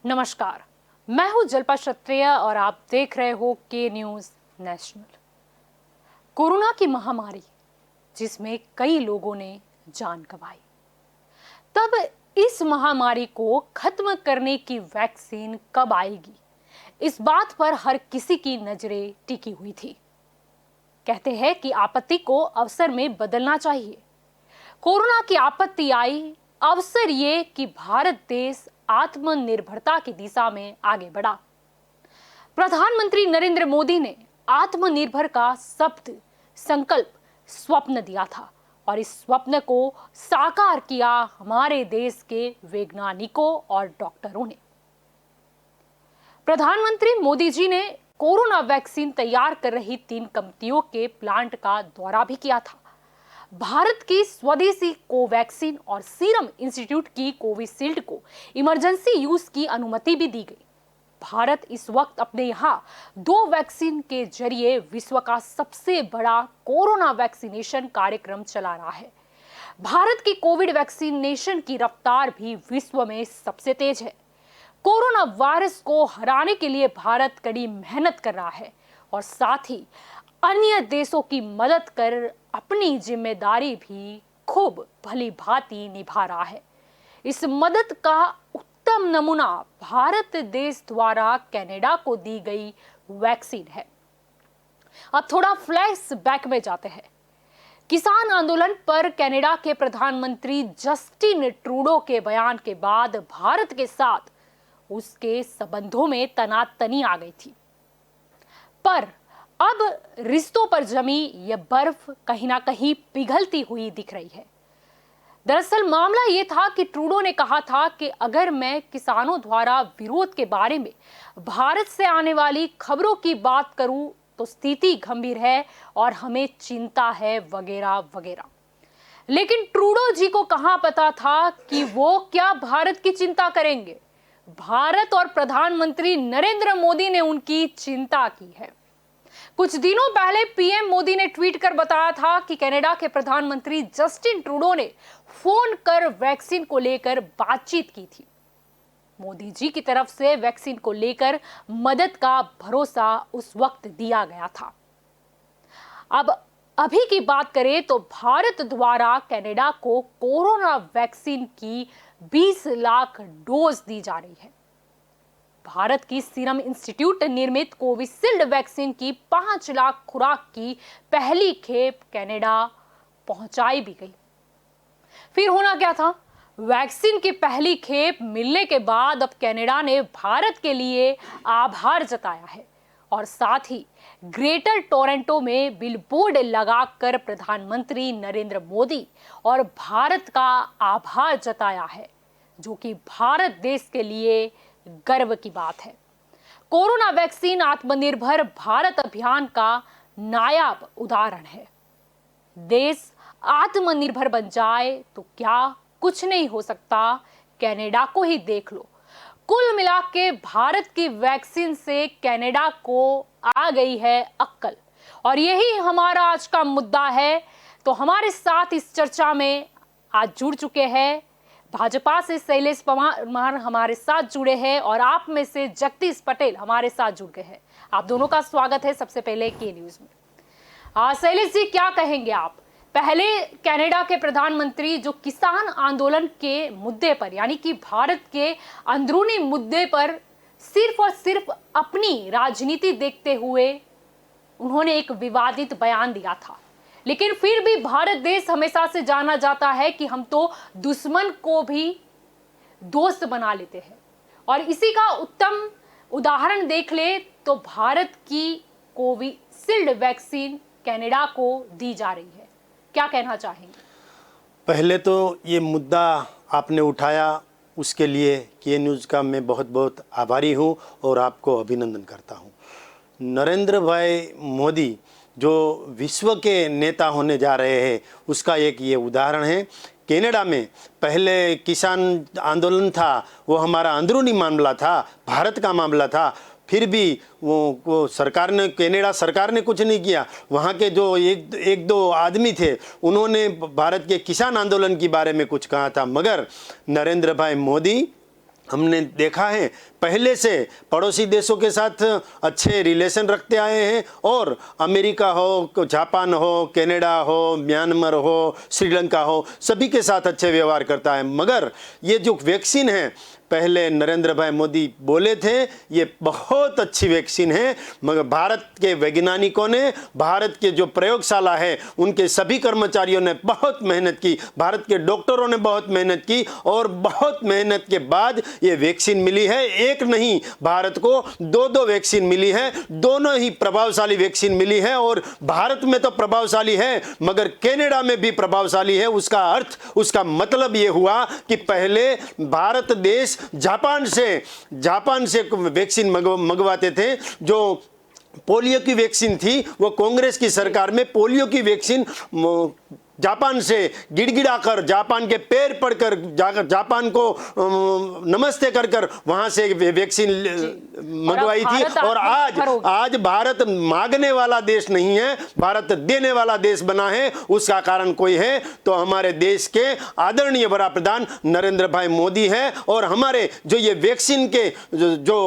नमस्कार, मैं हूं जल्पा क्षत्रिय और आप देख रहे हो के न्यूज नेशनल। कोरोना की महामारी जिसमें कई लोगों ने जान गंवाई, तब इस महामारी को खत्म करने की वैक्सीन कब आएगी, इस बात पर हर किसी की नजरें टिकी हुई थी। कहते हैं कि आपत्ति को अवसर में बदलना चाहिए। कोरोना की आपत्ति आई, अवसर ये कि भारत देश आत्मनिर्भरता की दिशा में आगे बढ़ा। प्रधानमंत्री नरेंद्र मोदी ने आत्मनिर्भर का शब्द, संकल्प, स्वप्न दिया था और इस स्वप्न को साकार किया हमारे देश के वैज्ञानिकों और डॉक्टरों ने। प्रधानमंत्री मोदी जी ने कोरोना वैक्सीन तैयार कर रही 3 कंपनियों के प्लांट का दौरा भी किया था। भारत की स्वदेशी कोवैक्सीन और सीरम इंस्टीट्यूट की कोविशील्ड को इमरजेंसी यूज की अनुमति भी दी गई। भारत इस वक्त अपने यहाँ 2 वैक्सीन के जरिए विश्व का सबसे बड़ा कोरोना वैक्सीनेशन कार्यक्रम चला रहा है। भारत की कोविड वैक्सीनेशन की रफ्तार भी विश्व में सबसे तेज है। कोरोना वायरस को हराने के लिए भारत कड़ी मेहनत कर रहा है और साथ ही अन्य देशों की मदद कर अपनी जिम्मेदारी भी खूब भली भांति निभा रहा है। इस मदद का उत्तम नमूना भारत देश द्वारा कनाडा को दी गई वैक्सीन है। अब थोड़ा फ्लैशबैक में जाते हैं। किसान आंदोलन पर कनाडा के प्रधानमंत्री जस्टिन ट्रूडो के बयान के बाद भारत के साथ उसके संबंधों में तनातनी आ गई थी, पर अब रिश्तों पर जमी यह बर्फ कहीं ना कहीं पिघलती हुई दिख रही है। दरअसल मामला यह था कि ट्रूडो ने कहा था कि अगर मैं किसानों द्वारा विरोध के बारे में भारत से आने वाली खबरों की बात करूं तो स्थिति गंभीर है और हमें चिंता है वगैरह वगैरह। लेकिन ट्रूडो जी को कहां पता था कि वो क्या भारत की चिंता करेंगे। भारत और प्रधानमंत्री नरेंद्र मोदी ने उनकी चिंता की है। कुछ दिनों पहले पीएम मोदी ने ट्वीट कर बताया था कि कनाडा के प्रधानमंत्री जस्टिन ट्रूडो ने फोन कर वैक्सीन को लेकर बातचीत की थी। मोदी जी की तरफ से वैक्सीन को लेकर मदद का भरोसा उस वक्त दिया गया था। अब अभी की बात करें तो भारत द्वारा कनाडा को कोरोना वैक्सीन की 20 लाख डोज दी जा रही है। भारत की सीरम इंस्टीट्यूट निर्मित कोविशील्ड वैक्सीन की 5 लाख खुराक की पहली खेप कनाडा पहुंचाई भी गई। फिर होना क्या था? वैक्सीन की पहली खेप मिलने के बाद अब कनाडा ने भारत के लिए आभार जताया है और साथ ही ग्रेटर टोरंटो में बिलबोर्ड लगाकर प्रधानमंत्री नरेंद्र मोदी और भारत का आभार जताया है, जो कि भारत देश के लिए गर्व की बात है। कोरोना वैक्सीन आत्मनिर्भर भारत अभियान का नायाब उदाहरण है। देश आत्मनिर्भर बन जाए तो क्या कुछ नहीं हो सकता। कनाडा को ही देख लो। कुल मिला के भारत की वैक्सीन से कनाडा को आ गई है अक्कल, और यही हमारा आज का मुद्दा है। तो हमारे साथ इस चर्चा में आज जुड़ चुके हैं भाजपा से शैलेश पवार हमारे साथ जुड़े हैं और आप में से जगदीश पटेल हमारे साथ जुड़ गए हैं। आप दोनों का स्वागत है सबसे पहले के न्यूज में। शैलेश जी, क्या कहेंगे आप? पहले कनाडा के प्रधानमंत्री जो किसान आंदोलन के मुद्दे पर, यानी कि भारत के अंदरूनी मुद्दे पर सिर्फ और सिर्फ अपनी राजनीति देखते हुए उन्होंने एक विवादित बयान दिया था, लेकिन फिर भी भारत देश हमेशा से जाना जाता है कि हम तो दुश्मन को भी दोस्त बना लेते हैं, और इसी का उत्तम उदाहरण देख ले तो भारत की कोविशील्ड वैक्सीन कनाडा को दी जा रही है। क्या कहना चाहेंगे? पहले तो ये मुद्दा आपने उठाया, उसके लिए के न्यूज़ का मैं बहुत बहुत आभारी हूँ और आपको अभिनंदन करता हूँ। नरेंद्र भाई मोदी जो विश्व के नेता होने जा रहे हैं, उसका एक ये उदाहरण है। कनाडा में पहले किसान आंदोलन था, वो हमारा अंदरूनी मामला था, भारत का मामला था, फिर भी वो सरकार ने, कनाडा सरकार ने कुछ नहीं किया। वहाँ के जो एक दो आदमी थे, उन्होंने भारत के किसान आंदोलन के बारे में कुछ कहा था, मगर नरेंद्र भाई मोदी हमने देखा है पहले से पड़ोसी देशों के साथ अच्छे रिलेशन रखते आए हैं, और अमेरिका हो, जापान हो, कनाडा हो, म्यांमार हो, श्रीलंका हो, सभी के साथ अच्छे व्यवहार करता है। मगर ये जो वैक्सीन है, पहले नरेंद्र भाई मोदी बोले थे ये बहुत अच्छी वैक्सीन है, मगर भारत के वैज्ञानिकों ने, भारत के जो प्रयोगशाला है उनके सभी कर्मचारियों ने बहुत मेहनत की, भारत के डॉक्टरों ने बहुत मेहनत की, और बहुत मेहनत के बाद ये वैक्सीन मिली है। एक नहीं, भारत को दो वैक्सीन मिली है, दोनों ही प्रभावशाली वैक्सीन मिली है। और भारत में तो प्रभावशाली है, मगर कनाडा में भी प्रभावशाली है। उसका अर्थ, उसका मतलब ये हुआ कि पहले भारत देश जापान से वैक्सीन मंगवाते थे। जो पोलियो की वैक्सीन थी, वो कांग्रेस की सरकार में पोलियो की वैक्सीन जापान से गिड़गिड़ाकर, जापान के पैर पड़कर, जापान को नमस्ते कर वहां से वैक्सीन मंगवाई थी। और आज भारत मांगने वाला देश नहीं है, भारत देने वाला देश बना है। उसका कारण कोई है तो हमारे देश के आदरणीय बड़ा प्रधान नरेंद्र भाई मोदी है। और हमारे जो ये वैक्सीन के जो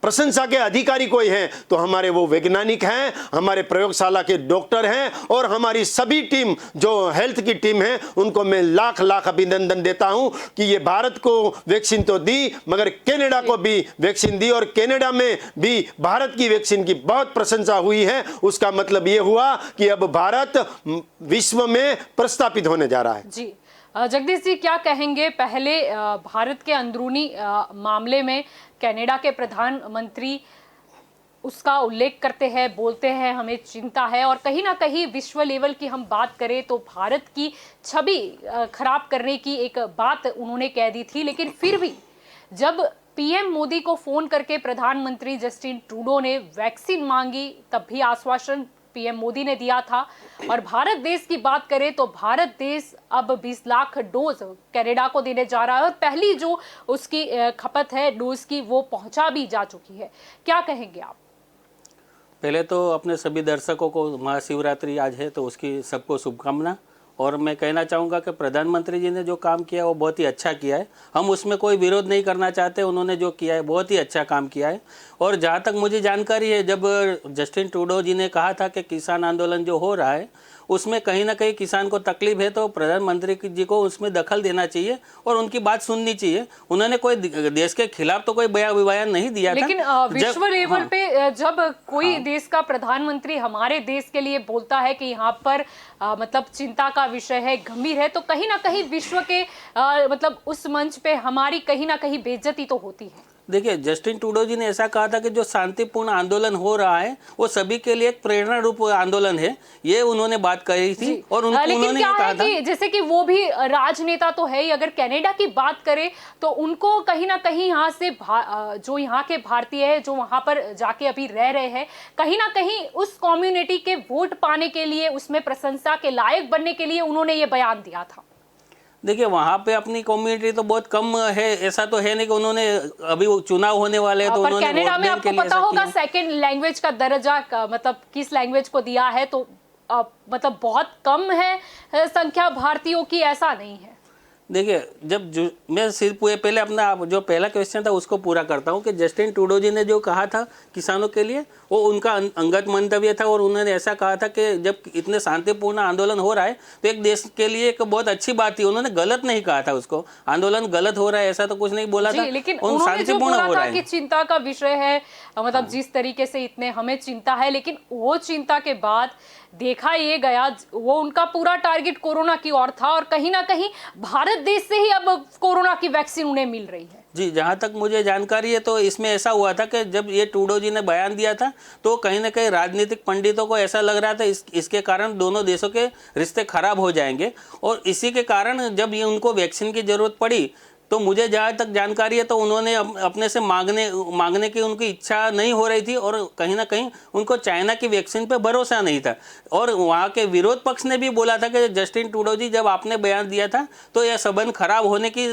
प्रशंसा के अधिकारी कोई है तो हमारे वो वैज्ञानिक हैं, हमारे प्रयोगशाला के डॉक्टर हैं, और हमारी सभी टीम जो हेल्थ की टीम है उनको मैं लाख लाख अभिनंदन देता हूं कि ये भारत को वैक्सीन तो दी, मगर कनाडा को भी वैक्सीन दी, और कनाडा में भी भारत की वैक्सीन की बहुत प्रशंसा हुई है। उसका मतलब ये हुआ कि अब भारत विश्व में प्रस्थापित होने जा रहा है। जी जगदीश जी, क्या कहेंगे? पहले भारत के अंदरूनी मामले में कनाडा के प्रधानमंत्री उसका उल्लेख करते हैं, बोलते हैं हमें चिंता है, और कहीं ना कहीं विश्व लेवल की हम बात करें तो भारत की छवि खराब करने की एक बात उन्होंने कह दी थी। लेकिन फिर भी जब पीएम मोदी को फोन करके प्रधानमंत्री जस्टिन ट्रूडो ने वैक्सीन मांगी, तब भी आश्वासन पीएम मोदी ने दिया था। और भारत देश की बात करें तो भारत देश अब 20 लाख डोज कनाडा को देने जा रहा है, और पहली जो उसकी खपत है डोज की वो पहुंचा भी जा चुकी है। क्या कहेंगे आप? पहले तो अपने सभी दर्शकों को महाशिवरात्रि आज है तो उसकी सबको शुभकामना। और मैं कहना चाहूँगा कि प्रधानमंत्री जी ने जो काम किया वो बहुत ही अच्छा किया है, हम उसमें कोई विरोध नहीं करना चाहते। उन्होंने जो किया है बहुत ही अच्छा काम किया है। और जहाँ तक मुझे जानकारी है, जब जस्टिन ट्रूडो जी ने कहा था कि किसान आंदोलन जो हो रहा है उसमें कहीं ना कहीं किसान को तकलीफ है, तो प्रधानमंत्री जी को उसमें दखल देना चाहिए और उनकी बात सुननी चाहिए। उन्होंने कोई देश के खिलाफ तो कोई बयान नहीं दिया लेकिन था। विश्व लेवल पे जब कोई देश का प्रधानमंत्री हमारे देश के लिए बोलता है कि यहाँ पर मतलब चिंता का विषय है, गंभीर है, तो कहीं ना कहीं विश्व के मतलब उस मंच पे हमारी कहीं ना कहीं बेइज्जती तो होती है। देखिए, जस्टिन ट्रूडो जी ने ऐसा कहा था कि जो शांतिपूर्ण आंदोलन हो रहा है वो सभी के लिए एक प्रेरणा रूप आंदोलन है, ये उन्होंने बात कही थी। और उन्होंने क्या कहा है था कि जैसे कि वो भी राजनेता तो है ही, अगर कनाडा की बात करें तो उनको कहीं ना कहीं यहाँ से जो यहाँ के भारतीय है जो वहां पर जाके अभी रह रहे हैं, कहीं ना कहीं उस कम्युनिटी के वोट पाने के लिए, उसमें प्रशंसा के लायक बनने के लिए उन्होंने ये बयान दिया था। देखिए, वहाँ पे अपनी कम्युनिटी तो बहुत कम है, ऐसा तो है नहीं कि उन्होंने अभी वो चुनाव होने वाले हैं तो उन्होंने कनाडा में आपको पता होगा सेकंड लैंग्वेज का दर्जा मतलब किस लैंग्वेज को दिया है, तो मतलब बहुत कम है संख्या भारतीयों की, ऐसा नहीं है। देखिए, मैं सिर्फ पहले अपना जो पहला क्वेश्चन था उसको पूरा करता हूँ कि जस्टिन ट्रूडो जी ने जो कहा था किसानों के लिए वो उनका अंगत मंतव्य था। और उन्होंने ऐसा कहा था कि जब इतने शांतिपूर्ण आंदोलन हो रहा है तो एक देश के लिए एक बहुत अच्छी बात थी। उन्होंने गलत नहीं कहा था, उसको आंदोलन गलत हो रहा है ऐसा तो कुछ नहीं बोला था, लेकिन उन्होंने जो बोला था कि चिंता का विषय है, मतलब जिस तरीके से इतने हमें चिंता है, लेकिन वो चिंता के बाद देखा ये गया वो उनका पूरा टारगेट कोरोना की ओर था, और कहीं ना कहीं भारत देश से ही अब कोरोना की वैक्सीन उन्हें मिल रही है। जी, जहाँ तक मुझे जानकारी है तो इसमें ऐसा हुआ था कि जब ये ट्रूडो जी ने बयान दिया था तो कहीं ना कहीं राजनीतिक पंडितों को ऐसा लग रहा था इसके कारण दोनों देशों के रिश्ते खराब हो जाएंगे। और इसी के कारण जब ये उनको वैक्सीन की ज़रूरत पड़ी तो मुझे जहाँ तक जानकारी है तो उन्होंने अपने से मांगने की उनकी इच्छा नहीं हो रही थी, और कहीं ना कहीं उनको चाइना की वैक्सीन पे भरोसा नहीं था। और वहाँ के विरोध पक्ष ने भी बोला था कि जस्टिन ट्रूडो जी जब आपने बयान दिया था तो यह संबंध खराब होने की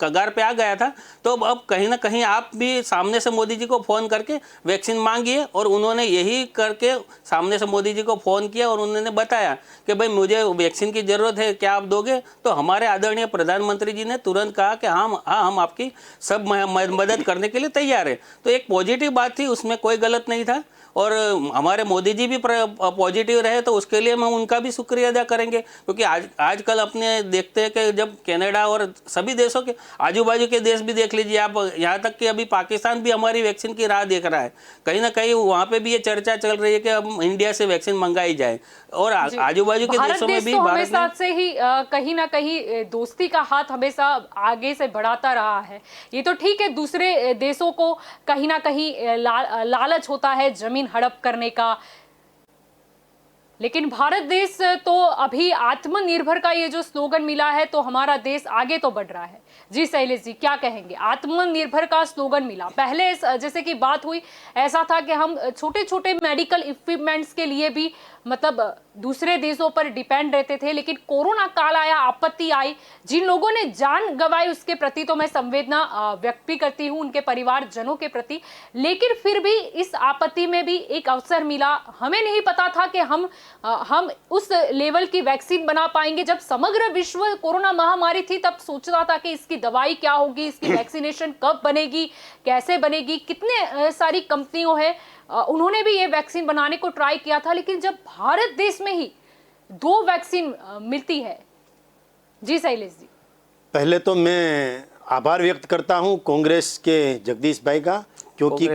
कगार पे आ गया था, तो अब कहीं ना कहीं आप भी सामने से मोदी जी को फ़ोन करके वैक्सीन मांगिए, और उन्होंने यही करके सामने से मोदी जी को फ़ोन किया और उन्होंने बताया कि भाई मुझे वैक्सीन की ज़रूरत है, क्या आप दोगे? तो हमारे आदरणीय प्रधानमंत्री जी ने तुरंत कहा कि हाँ, हम आपकी सब मदद करने के लिए तैयार है। तो एक पॉजिटिव बात थी, उसमें कोई गलत नहीं था, और हमारे मोदी जी भी पॉजिटिव रहे, तो उसके लिए हम उनका भी शुक्रिया अदा करेंगे। क्योंकि आजकल अपने देखते हैं कि जब कनाडा और सभी देशों के आजू बाजू के देश भी देख लीजिए आप, यहाँ तक कि अभी पाकिस्तान भी हमारी वैक्सीन की राह देख रहा है। कहीं ना कहीं वहाँ पे भी ये चर्चा चल रही है कि अब इंडिया से वैक्सीन मंगाई जाए, और आजू बाजू के देशों में भी भारत हमेशा से ही कहीं ना कहीं दोस्ती का हाथ हमेशा आगे से बढ़ाता रहा है। ये तो ठीक है, दूसरे देशों को कहीं ना कहीं लालच होता है जमीन हड़प करने का, लेकिन भारत देश तो अभी आत्मनिर्भर का ये जो स्लोगन मिला है, तो हमारा देश आगे तो बढ़ रहा है। जी शैलेश जी, क्या कहेंगे? आत्मनिर्भर का स्लोगन मिला, पहले जैसे कि बात हुई, ऐसा था कि हम छोटे छोटे मेडिकल इक्विपमेंट्स के लिए भी मतलब दूसरे देशों पर डिपेंड रहते थे, लेकिन कोरोना काल आया, आपत्ति आई, जिन लोगों ने जान गंवाई उसके प्रति तो मैं संवेदना व्यक्त भी करती हूं, उनके परिवारजनों के प्रति। लेकिन फिर भी इस आपत्ति में भी एक अवसर मिला। हमें नहीं पता था कि हम उस लेवल की वैक्सीन बना पाएंगे। जब समग्र विश्व कोरोना महामारी थी, तब सोचता था कि इसकी दवाई क्या होगी, इसकी वैक्सीनेशन कब बनेगी, कैसे बनेगी, कितने सारी कंपनियों है, उन्होंने भी ये वैक्सीन बनाने को ट्राई किया था। लेकिन जब भारत देश में ही 2 वैक्सीन मिलती है। जी शैलेश जी, पहले तो मैं आभार व्यक्त करता हूं कांग्रेस के जगदीश भाई का, क्योंकि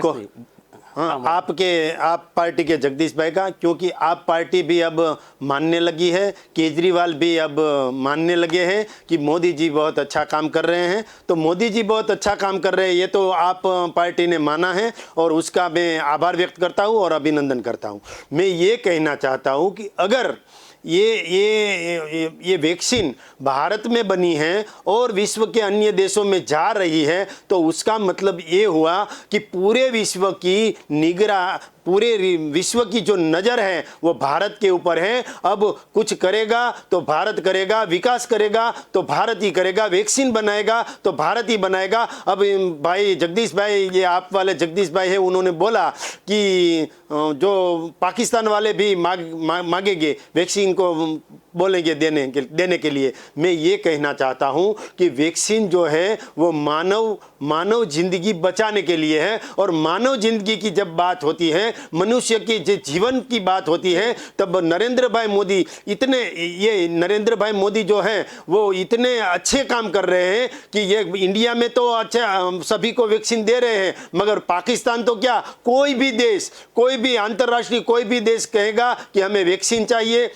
आप पार्टी के जगदीश भाई का, क्योंकि आप पार्टी भी अब मानने लगी है, केजरीवाल भी अब मानने लगे हैं कि मोदी जी बहुत अच्छा काम कर रहे हैं। तो मोदी जी बहुत अच्छा काम कर रहे हैं, ये तो आप पार्टी ने माना है, और उसका मैं आभार व्यक्त करता हूं और अभिनंदन करता हूं। मैं ये कहना चाहता हूं कि अगर ये वैक्सीन भारत में बनी है और विश्व के अन्य देशों में जा रही है, तो उसका मतलब ये हुआ कि पूरे विश्व की निगरानी, पूरे विश्व की जो नज़र है वो भारत के ऊपर है। अब कुछ करेगा तो भारत करेगा, विकास करेगा तो भारत ही करेगा, वैक्सीन बनाएगा तो भारत ही बनाएगा। अब भाई जगदीश भाई, ये आप वाले जगदीश भाई है, उन्होंने बोला कि जो पाकिस्तान वाले भी मांगेंगे वैक्सीन को, बोलेंगे देने के लिए। मैं ये कहना चाहता हूँ कि वैक्सीन जो है वो मानव जिंदगी बचाने के लिए है, और मानव जिंदगी की जब बात होती है, मनुष्य के जीवन की बात होती है, तब नरेंद्र भाई मोदी जो है वो इतने अच्छे काम कर रहे हैं कि ये इंडिया में तो अच्छा सभी को वैक्सीन दे रहे हैं, मगर पाकिस्तान तो क्या, कोई भी देश, कोई भी अंतर्राष्ट्रीय कोई भी देश कहेगा कि हमें वैक्सीन चाहिए,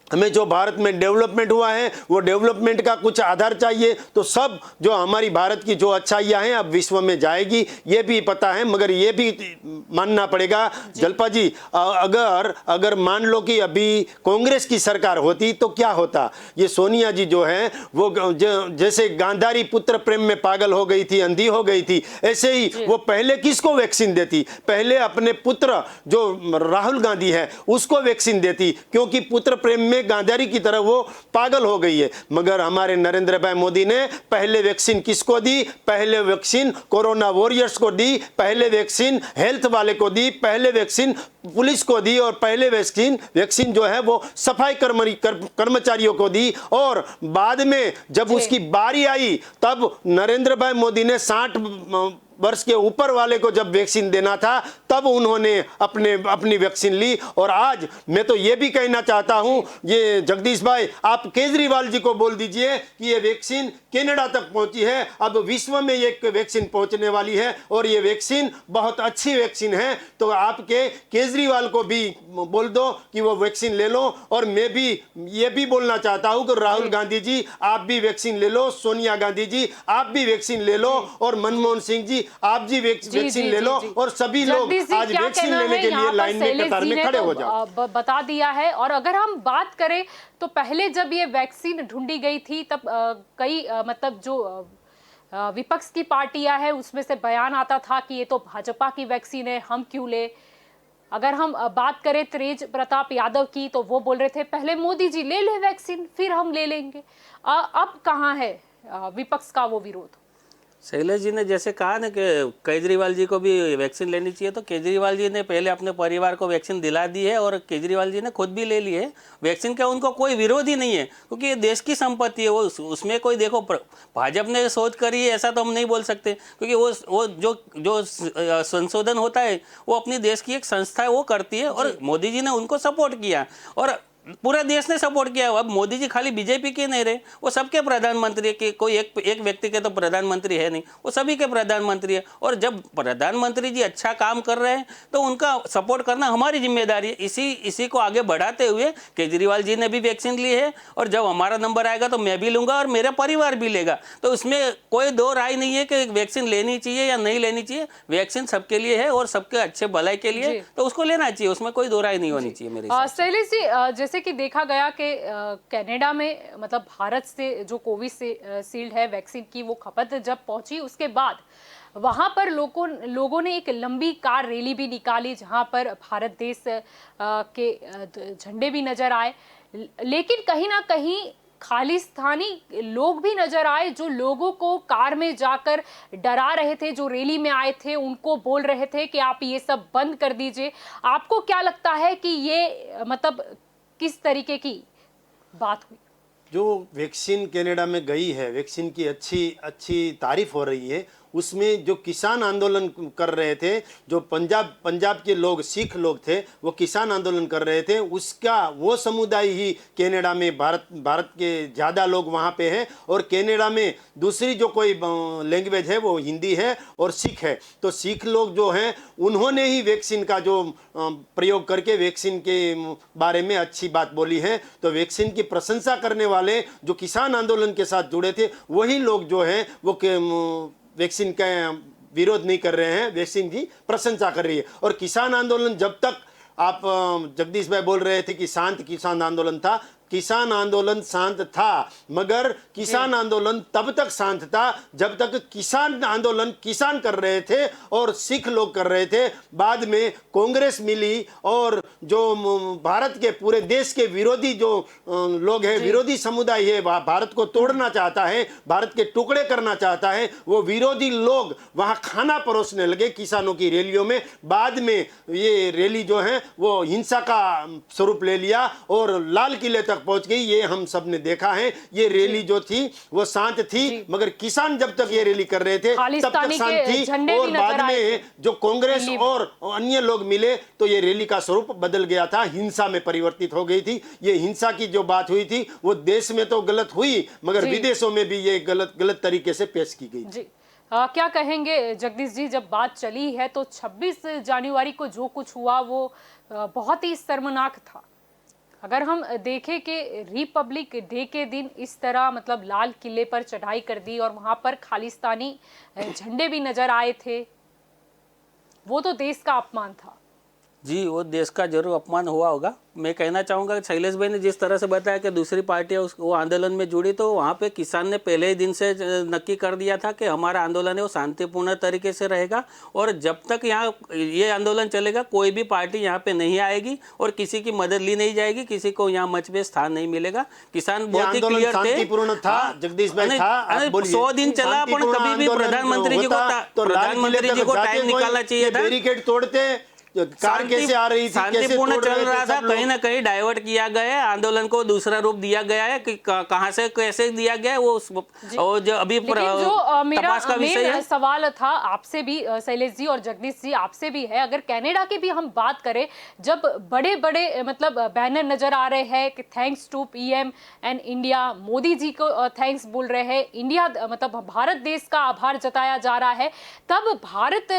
हमें जो भारत में डेवलपमेंट हुआ है वो डेवलपमेंट का कुछ आधार चाहिए, तो सब जो हमारी भारत की जो अच्छाइयाँ हैं अब विश्व में जाएगी, ये भी पता है। मगर ये भी मानना पड़ेगा जलपा जी, अगर मान लो कि अभी कांग्रेस की सरकार होती तो क्या होता। ये सोनिया जी जो है वो जैसे गांधारी पुत्र प्रेम में पागल हो गई थी, अंधी हो गई थी, ऐसे ही वो पहले किसको वैक्सीन देती? पहले अपने पुत्र जो राहुल गांधी है उसको वैक्सीन देती, क्योंकि पुत्र प्रेम में गांधारी की तरह वो पागल हो गई है। मगर हमारे नरेंद्र भाई मोदी ने पहले वैक्सीन किसको दी? पहले वैक्सीन कोरोना वॉरियर्स को दी, पहले वैक्सीन हेल्थ वाले को दी, पहले वैक्सीन पुलिस को दी, और पहले वैक्सीन जो है वो सफाई कर्मचारियों को दी। और बाद में जब उसकी बारी आई, तब नरेंद्र भाई मोदी ने 60 वर्ष के ऊपर वाले को जब वैक्सीन देना था, तब उन्होंने अपनी वैक्सीन ली। और आज मैं तो ये भी कहना चाहता हूं, ये जगदीश भाई, आप केजरीवाल जी को बोल दीजिए कि ये वैक्सीन कनाडा तक पहुंची है, अब विश्व में ये वैक्सीन पहुंचने वाली है, और ये वैक्सीन बहुत अच्छी वैक्सीन है। तो आपके केजरीवाल को भी बोल दो कि वो वैक्सीन ले लो। और मैं भी ये भी बोलना चाहता हूं कि राहुल गांधी जी आप भी वैक्सीन ले लो, सोनिया गांधी जी आप भी वैक्सीन ले लो, और मनमोहन सिंह जी आप जी वैक्सीन ले लो, और सभी लोग आज वैक्सीन लेने के लिए लाइन में कतार में खड़े हो जाओ। बता दिया है। और अगर हम बात करें तो पहले जब ये वैक्सीन ढूंढी गई थी, तब कई मतलब जो विपक्ष की पार्टियां हैं उसमें से बयान आता था कि ये तो भाजपा की वैक्सीन है, हम क्यों ले। अगर हम बात करें तेज प्रताप यादव की, तो वो बोल रहे थे पहले मोदी जी ले ले वैक्सीन, फिर हम ले लेंगे। अब कहाँ है विपक्ष का वो विरोध? शैलेश जी ने जैसे कहा ना कि केजरीवाल जी को भी वैक्सीन लेनी चाहिए, तो केजरीवाल जी ने पहले अपने परिवार को वैक्सीन दिला दी है और केजरीवाल जी ने खुद भी ले ली है वैक्सीन का। उनको कोई विरोध ही नहीं है क्योंकि ये देश की संपत्ति है। वो उसमें कोई देखो भाजपा ने सोच करी है ऐसा तो हम नहीं बोल सकते, क्योंकि वो जो संशोधन होता है वो अपनी देश की एक संस्था है वो करती है, और मोदी जी ने उनको सपोर्ट किया और पूरे देश ने सपोर्ट किया। अब मोदी जी खाली बीजेपी के नहीं रहे, वो सबके प्रधानमंत्री है कि कोई एक व्यक्ति के तो प्रधानमंत्री है नहीं, वो सभी के प्रधानमंत्री है। और जब प्रधानमंत्री जी अच्छा काम कर रहे हैं तो उनका सपोर्ट करना हमारी जिम्मेदारी है। इसी को आगे बढ़ाते हुए केजरीवाल जी ने भी वैक्सीन ली है और जब हमारा नंबर आएगा तो मैं भी लूँगा और मेरा परिवार भी लेगा। तो उसमें कोई दो राय नहीं है कि वैक्सीन लेनी चाहिए या नहीं लेनी चाहिए। वैक्सीन सबके लिए है और सबके अच्छे भलाई के लिए, तो उसको लेना चाहिए, उसमें कोई दो राय नहीं होनी चाहिए मेरे हिसाब से। शैलेश जी, जैसे कि देखा गया कि कनाडा में मतलब भारत से जो कोविशील्ड है वैक्सीन की वो खपत जब पहुंची, उसके बाद वहां पर लोगों ने एक लंबी कार रैली भी निकाली जहां पर भारत देश के झंडे भी नजर आए, लेकिन कहीं ना कहीं खालिस्तानी लोग भी नजर आए जो लोगों को कार में जाकर डरा रहे थे, जो रैली में आए थे उनको बोल रहे थे कि आप ये सब बंद कर दीजिए। आपको क्या लगता है कि ये मतलब किस तरीके की बात हुई? जो वैक्सीन कनाडा में गई है, वैक्सीन की अच्छी तारीफ हो रही है। उसमें जो किसान आंदोलन कर रहे थे, जो पंजाब के लोग, सिख लोग थे, वो किसान आंदोलन कर रहे थे, उसका वो समुदाय ही कनाडा में भारत के ज़्यादा लोग वहाँ पे हैं। और कनाडा में दूसरी जो कोई लैंग्वेज है वो हिंदी है और सिख है। तो सिख लोग जो हैं उन्होंने ही वैक्सीन का जो प्रयोग करके वैक्सीन के बारे में अच्छी बात बोली है। तो वैक्सीन की प्रशंसा करने वाले जो किसान आंदोलन के साथ जुड़े थे वही लोग जो हैं वो वैक्सीन का विरोध नहीं कर रहे हैं, वैक्सीन की प्रशंसा कर रही है। और किसान आंदोलन जब तक आप जगदीश भाई बोल रहे थे कि शांत किसान आंदोलन था, किसान आंदोलन शांत था, मगर किसान आंदोलन तब तक शांत था जब तक किसान आंदोलन किसान कर रहे थे और सिख लोग कर रहे थे। बाद में कांग्रेस मिली और जो भारत के पूरे देश के विरोधी जो लोग हैं, विरोधी समुदाय है, भारत को तोड़ना चाहता है, भारत के टुकड़े करना चाहता है, वो विरोधी लोग वहां खाना परोसने लगे किसानों की रैलियों में। बाद में ये रैली जो है वो हिंसा का स्वरूप ले लिया और लाल किले तक पहुंच गई। ये हम सब ने देखा है। ये रैली जो थी वो शांत थी, मगर किसान जब तक ये रैली कर रहे थे तब तक शांत थी। और बाद में जो कांग्रेस और अन्य लोग मिले तो ये रैली का स्वरूप बदल गया था, हिंसा में परिवर्तित हो गई थी। ये हिंसा की जो बात हुई थी वो देश में तो गलत हुई, मगर विदेशों में भी ये गलत तरीके से पेश की गई। जी क्या कहेंगे जगदीश जी, जब बात चली है तो 26 जनवरी को जो कुछ हुआ वो बहुत ही शर्मनाक था। अगर हम देखें कि रिपब्लिक डे के दिन इस तरह मतलब लाल किले पर चढ़ाई कर दी और वहां पर खालिस्तानी झंडे भी नजर आए थे, वो तो देश का अपमान था। जी, वो देश का जरूर अपमान हुआ होगा। मैं कहना चाहूँगा कि शैलेश भाई ने जिस तरह से बताया कि दूसरी पार्टियाँ वो आंदोलन में जुड़ी, तो वहाँ पे किसान ने पहले ही दिन से नक्की कर दिया था कि हमारा आंदोलन है वो शांतिपूर्ण तरीके से रहेगा और जब तक यहाँ ये आंदोलन चलेगा कोई भी पार्टी यहाँ पे नहीं आएगी और किसी की मदद ली नहीं जाएगी, किसी को यहाँ मंच पे स्थान नहीं मिलेगा। किसान बहुत ही क्लियर थे। शांतिपूर्ण था, जगदीश भाई था। 100 दिन चला, पर कभी भी प्रधानमंत्री जी को टाइम निकालना चाहिए था। बैरिकेड तोड़ते, कार कैसे आ रही थी, शांतिपूर्ण चल रहा था, कहीं ना कहीं डाइवर्ट किया गया है, आंदोलन को दूसरा रूप दिया गया है कि कहां से कैसे दिया गया है वो जो अभी तपास का विषय है। सवाल था आपसे भी शैलेश जी और जगदीश जी, आपसे भी है, अगर कनाडा की भी हम बात करें, जब बड़े बड़े मतलब बैनर नजर आ रहे हैं कि thanks to PM and India, Modi ji को थैंक्स बोल रहे हैं, इंडिया मतलब भारत देश का आभार जताया जा रहा है, तब भारत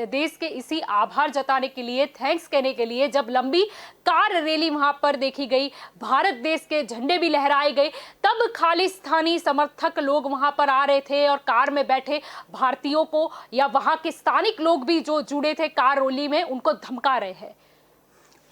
देश के इसी आभार जताने के लिए, थैंक्स कहने के लिए जब लंबी कार रैली वहां पर देखी गई, भारत देश के झंडे भी लहराए गए, तब खालिस्तानी समर्थक लोग वहां पर आ रहे थे और कार में बैठे भारतीयों को या वहां के स्थानिक लोग भी जो जुड़े थे कार रैली में उनको धमका रहे हैं।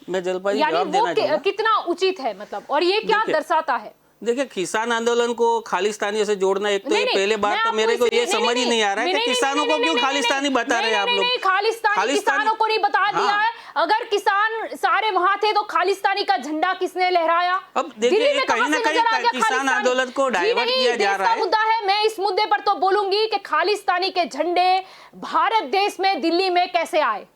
मैं जलपाई यानी वो कितना उचित है मतलब, और ये क्या दर्शाता है? देखिए, किसान आंदोलन को खालिस्तानियों से जोड़ना, एक तो नहीं, ये नहीं, पहले मैं बात तो आपको मेरे को ये इसलिए- समझ ही नहीं आ रहा है कि किसानों को क्यों खालिस्तानी बता रहे हैं आप लोग। खालिस्तानी किसानों को नहीं बता दिया हाँ। है। अगर किसान सारे वहां थे तो खालिस्तानी का झंडा किसने लहराया? अब देखिए, दिल्ली में कहीं कहां ना से कहीं नजर आ गया किसान खालिस्तानी? आंदोलन को जी डाइवर्ट नहीं, किया जा देश रहा का है। मुद्दा है। मैं इस मुद्दे पर तो बोलूंगी कि खालिस्तानी के झंडे भारत देश में, दिल्ली में कैसे आए?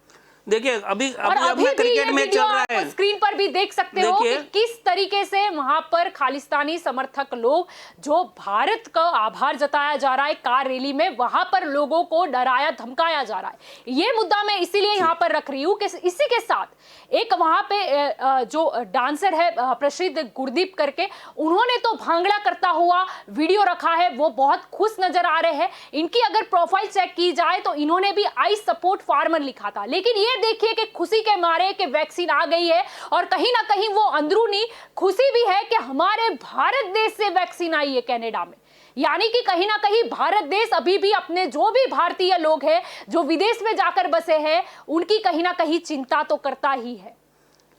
देखिए, अभी और अभी अभी अपना भी क्रिकेट ये मैच वीडियो चल रहा आप है। स्क्रीन पर भी देख सकते हो कि देखिए, किस तरीके से वहां पर खालिस्तानी समर्थक लोग, जो भारत का आभार जताया जा रहा है कार रैली में, वहां पर लोगों को डराया धमकाया जा रहा है। ये मुद्दा मैं इसीलिए यहां पर रख रही हूं कि इसी के साथ एक वहां पे जो डांसर है प्रसिद्ध गुरदीप करके, उन्होंने तो भांगड़ा करता हुआ वीडियो रखा है, वो बहुत खुश नजर आ रहे हैं। इनकी अगर प्रोफाइल चेक की जाए तो इन्होंने भी आई सपोर्ट फार्मर लिखा था, लेकिन ये देखिए कि खुशी के मारे कि वैक्सीन आ गई है, और कहीं ना कहीं वो अंदरूनी खुशी भी है कि हमारे भारत देश से वैक्सीन आई है कनाडा में। यानी कि कहीं ना कहीं भारत देश अभी भी अपने जो भी भारतीय लोग हैं जो विदेश में जाकर बसे हैं, उनकी कहीं ना कहीं चिंता तो करता ही है।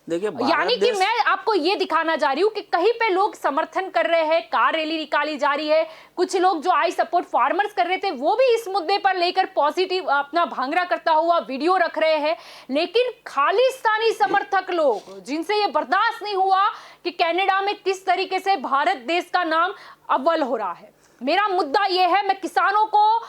देखिए, यानी कि मैं आपको ये दिखाना चाह रही हूँ कि कहीं पे लोग समर्थन कर रहे हैं, कार रैली निकाली जा रही है, कुछ लोग जो आई सपोर्ट फार्मर्स कर रहे थे वो भी इस मुद्दे पर लेकर पॉजिटिव अपना भांगड़ा करता हुआ वीडियो रख रहे हैं, लेकिन खालिस्तानी समर्थक लोग जिनसे ये बर्दाश्त नहीं हुआ कि कनाडा में किस तरीके से भारत देश का नाम अव्वल हो रहा है। मेरा मुद्दा ये है, मैं किसानों को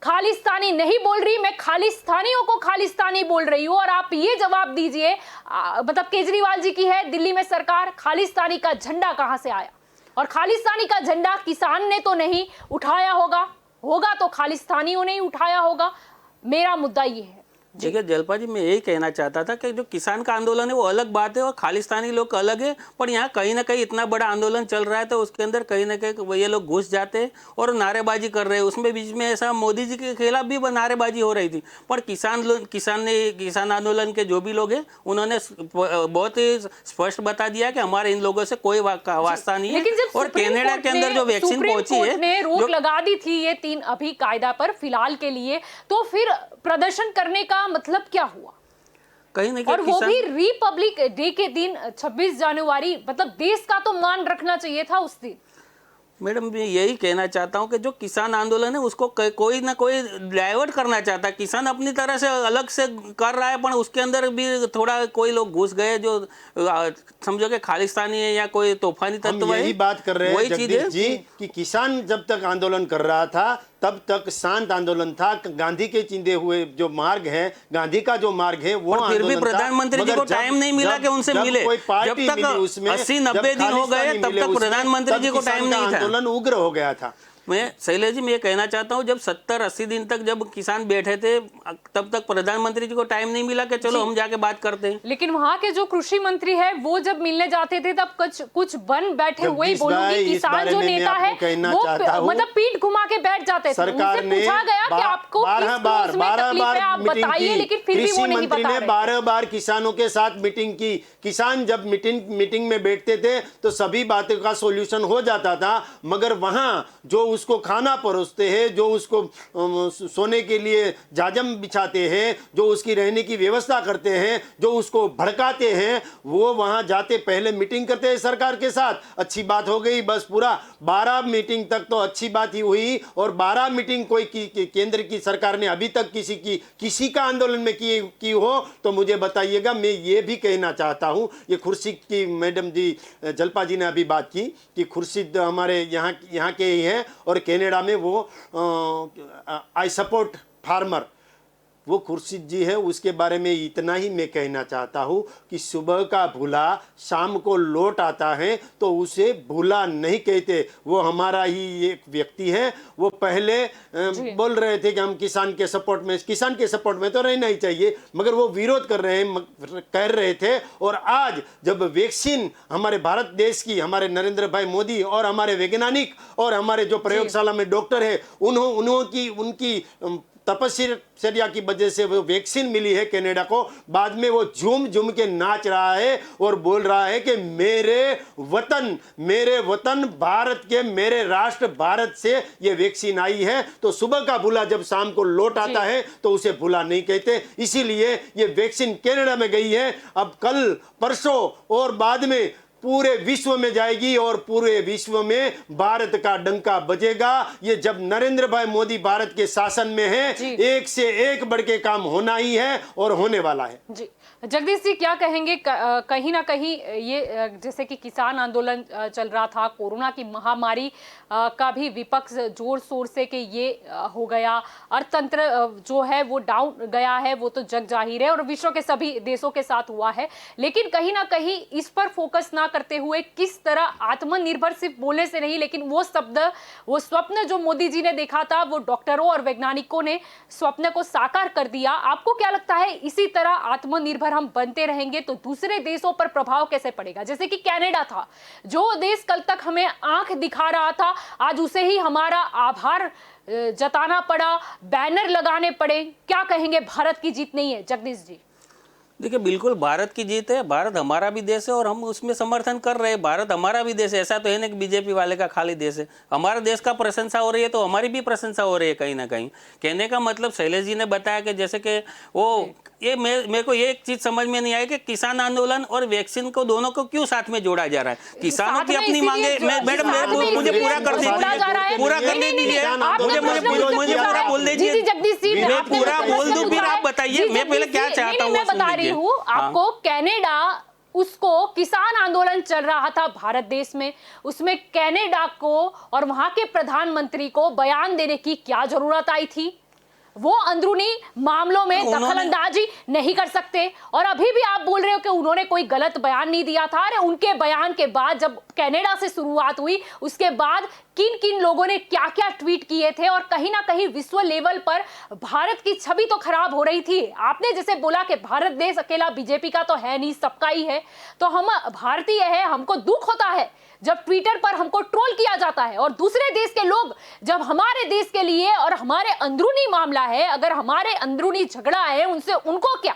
खालिस्तानी नहीं बोल रही, मैं खालिस्तानियों को खालिस्तानी बोल रही हूं। और आप ये जवाब दीजिए, मतलब केजरीवाल जी की है दिल्ली में सरकार, खालिस्तानी का झंडा कहां से आया? और खालिस्तानी का झंडा किसान ने तो नहीं उठाया होगा तो खालिस्तानियों ने ही उठाया होगा। मेरा मुद्दा ये है। देखिए जलपा जी, मैं यही कहना चाहता था कि जो किसान का आंदोलन है वो अलग बात है और खालिस्तानी लोग अलग है, पर यहाँ कहीं ना कहीं इतना बड़ा आंदोलन चल रहा है तो उसके अंदर कहीं ना कहीं ये लोग घुस जाते हैं और नारेबाजी कर रहे हैं। उसमें बीच में ऐसा मोदी जी के खिलाफ भी नारेबाजी हो रही थी, पर किसान आंदोलन के जो भी लोग हैं उन्होंने बहुत ही स्पष्ट बता दिया कि हमारे इन लोगों से कोई वास्ता नहीं है। और कनाडा के अंदर जो वैक्सीन पहुंची है, ने रोक लगा दी थी ये 3 अभी कायदा पर फिलहाल के लिए, तो फिर प्रदर्शन करने का मतलब क्या हुआ? कहीं ना और कहीं वो भी रिपब्लिक डे के दिन 26 जनवरी, मतलब देश का तो मान रखना चाहिए था उस दिन। मैडम, मैं यही कहना चाहता हूं कि जो किसान आंदोलन है उसको कोई ना कोई डाइवर्ट करना चाहता है। किसान अपनी तरह से अलग से कर रहा है, पर उसके अंदर भी थोड़ा कोई लोग घुस गए जो समझो कि खालिस्तानी है या कोई तूफानी तत्व है। यही बात कर रहे हैं वही चीज जगदीश जी कि किसान जब तक आंदोलन कर रहा था तब तक शांत आंदोलन था। गांधी के चिंधे हुए जो मार्ग है, गांधी का जो मार्ग है वो फिर भी आंदोलन था। प्रधानमंत्री जी को मगर टाइम नहीं मिला कि उनसे मिले। कोई जब पार्टी तक मिली उसमें 80-90 दिन हो गए तब तक प्रधानमंत्री जी को टाइम नहीं था। आंदोलन उग्र हो गया था। मैं शैलेश जी, मैं ये कहना चाहता हूँ, जब 70-80 दिन तक जब किसान बैठे थे तब तक प्रधानमंत्री जी को टाइम नहीं मिला कि चलो हम जाके बात करते हैं। लेकिन वहाँ के जो कृषि मंत्री है वो जब मिलने जाते थे तब कुछ बन बैठे हुए ही बोलूंगी, किसान जो नेता है वो मतलब पीठ घुमा के बैठ जाते थे। सरकार ने पूछा गया कि आपको बारह बार आप बताइए, लेकिन फिर भी वो नहीं बता रहे। 12 बार किसानों के साथ मीटिंग की। किसान जब मीटिंग में बैठते थे तो सभी बातों का सॉल्यूशन हो जाता था, मगर वहां जो उसको खाना परोसते हैं, जो उसको सोने के लिए जाजम बिछाते हैं, जो उसकी रहने की व्यवस्था करते हैं, जो उसको भड़काते हैं, वो वहां जाते पहले मीटिंग करते हैं सरकार के साथ। अच्छी बात हो गई, बस पूरा 12 मीटिंग तक तो अच्छी बात ही हुई। और 12 मीटिंग कोई केंद्र की सरकार ने अभी तक किसी का आंदोलन में की हो तो मुझे बताइएगा। मैं ये भी कहना चाहता हूं, ये खुर्शीद की मैडम जी, जलपा जी ने अभी बात की कि खुर्शीद हमारे यहाँ के ही हैं और कनाडा में वो आई सपोर्ट फार्मर, वो खुर्शीद जी है। उसके बारे में इतना ही मैं कहना चाहता हूँ कि सुबह का भूला शाम को लौट आता है, तो उसे भूला नहीं कहते। वो हमारा ही एक व्यक्ति है। वो पहले बोल रहे थे कि हम किसान के सपोर्ट में तो रहना ही चाहिए, मगर वो विरोध कर रहे थे। और आज जब वैक्सीन हमारे भारत देश की, हमारे नरेंद्र भाई मोदी और हमारे वैज्ञानिक और हमारे जो प्रयोगशाला में डॉक्टर है, उनकी तपस्या की वजह से वो वैक्सीन मिली है कनाडा को, बाद में वो झूम के नाच रहा है और बोल रहा है कि मेरे वतन भारत के, मेरे राष्ट्र भारत से ये वैक्सीन आई है। तो सुबह का भूला जब शाम को लौट आता है तो उसे भूला नहीं कहते। इसीलिए ये वैक्सीन कनाडा में गई है। अब कल परसों और बाद में पूरे विश्व में जाएगी और पूरे विश्व में भारत का डंका बजेगा। ये जब नरेंद्र भाई मोदी भारत के शासन में है, एक से एक बढ़ के काम होना ही है और होने वाला है। जी जगदीश जी क्या कहेंगे? कहीं ना कहीं ये जैसे कि किसान आंदोलन चल रहा था, कोरोना की महामारी का भी विपक्ष जोर शोर से कि ये हो गया, अर्थतंत्र जो है वो डाउन गया है, वो तो जग जाहिर है और विश्व के सभी देशों के साथ हुआ है। लेकिन कहीं ना कहीं इस पर फोकस ना करते हुए किस तरह आत्मनिर्भर सिर्फ बोलने से नहीं, लेकिन वो शब्द, वो स्वप्न जो मोदी जी ने देखा था, वो डॉक्टरों और वैज्ञानिकों ने स्वप्न को साकार कर दिया। आपको क्या लगता है इसी तरह आत्मनिर्भर हम बनते रहेंगे तो दूसरे देशों पर प्रभाव कैसे पड़ेगा? जैसे कि कनाडा था, जो देश कल तक हमें आंख दिखा रहा था, आज उसे ही हमारा आभार जताना पड़ा, बैनर लगाने पड़े। क्या कहेंगे, भारत की जीत नहीं है? जगदीश जी देखिए, बिल्कुल भारत की जीत है। भारत हमारा भी देश है और हम उसमें समर्थन कर रहे हैं। भारत हमारा भी देश है, ऐसा तो है नहीं कि बीजेपी वाले का खाली देश है। हमारे देश का प्रशंसा हो रही है तो हमारी भी प्रशंसा हो रही है कहीं ना कहीं। कहने का मतलब शैलेश जी ने बताया कि जैसे कि वो ये मेरे को ये एक चीज समझ में नहीं आई कि किसान आंदोलन और वैक्सीन को दोनों को क्यों साथ में जोड़ा जा रहा है। किसानों की अपनी मांगे, मैडम मुझे पूरा कर दीजिए, पूरा करने दीजिए, मुझे पूरा बोल दीजिए, मैं पूरा बोल दूं फिर आप बताइए मैं पहले क्या चाहता हूँ। मैं बता रही हूँ आपको, कनाडा, उसको किसान आंदोलन चल रहा था भारत देश में, उसमें कनाडा को और वहां के प्रधानमंत्री को बयान देने की क्या जरूरत आई थी? वो अंदरूनी मामलों में दखलंदाजी नहीं कर सकते। और अभी भी आप बोल रहे हो कि उन्होंने कोई गलत बयान नहीं दिया था। अरे उनके बयान के बाद जब कनाडा से शुरुआत हुई, उसके बाद किन किन लोगों ने क्या क्या ट्वीट किए थे और कहीं ना कहीं विश्व लेवल पर भारत की छवि तो खराब हो रही थी। आपने जैसे बोला कि भारत देश अकेला बीजेपी का तो है नहीं, सबका ही है, तो हम भारतीय है, हमको दुख होता है जब ट्विटर पर हमको ट्रोल किया जाता है। और दूसरे देश के लोग जब हमारे देश के लिए, और हमारे अंदरूनी मामला है, अगर हमारे अंदरूनी झगड़ा है, उनसे उनको क्या?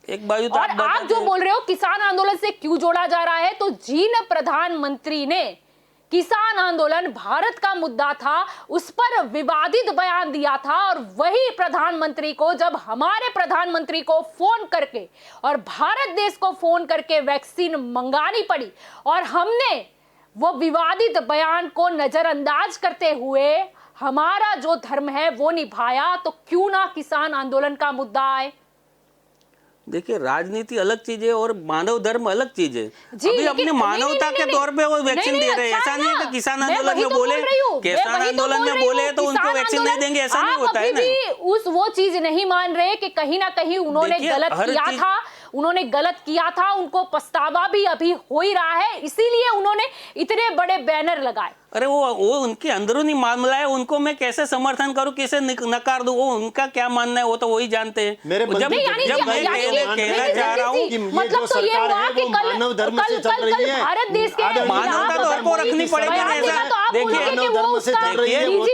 एक बाजू तो और आप जो बोल रहे हो किसान आंदोलन से क्यों जोड़ा जा रहा है, तो जिन प्रधानमंत्री ने किसान आंदोलन भारत का मुद्दा था उस पर विवादित बयान दिया था, और वही प्रधानमंत्री को जब हमारे प्रधानमंत्री को फोन करके और भारत देश को फोन करके वैक्सीन मंगानी पड़ी और हमने वो विवादित बयान को नजरअंदाज करते हुए हमारा जो धर्म है वो निभाया, तो क्यों ना किसान आंदोलन का मुद्दा आए? देखिए, राजनीति अलग चीज है और मानव धर्म अलग चीज है। अभी अपनी नहीं, मानवता के तौर पे वो वैक्सीन दे रहे हैं। ऐसा नहीं है कि किसान आंदोलन में बोले, किसान आंदोलन में बोले तो उनको वैक्सीन नहीं देंगे, ऐसा नहीं होता है ना। उस वो चीज नहीं मान रहे कि कहीं ना कहीं उन्होंने गलत किया था, उन्होंने गलत किया था, उनको पछतावा भी अभी हो ही रहा है, इसीलिए उन्होंने इतने बड़े बैनर लगाए। अरे वो उनके अंदरूनी मामला है, उनको मैं कैसे समर्थन करूं, कैसे नकार दूं, वो उनका क्या मानना है वो तो वही जानते हैं। मेरे जब मैं कहना चाह रहा हूँ, मतलब तो ये हुआ कि मानव धर्म से चल रही है, भारत देश के मानवता तो आपको रखनी पड़ेगी। देखिए, मानव धर्म से चल रही है, वो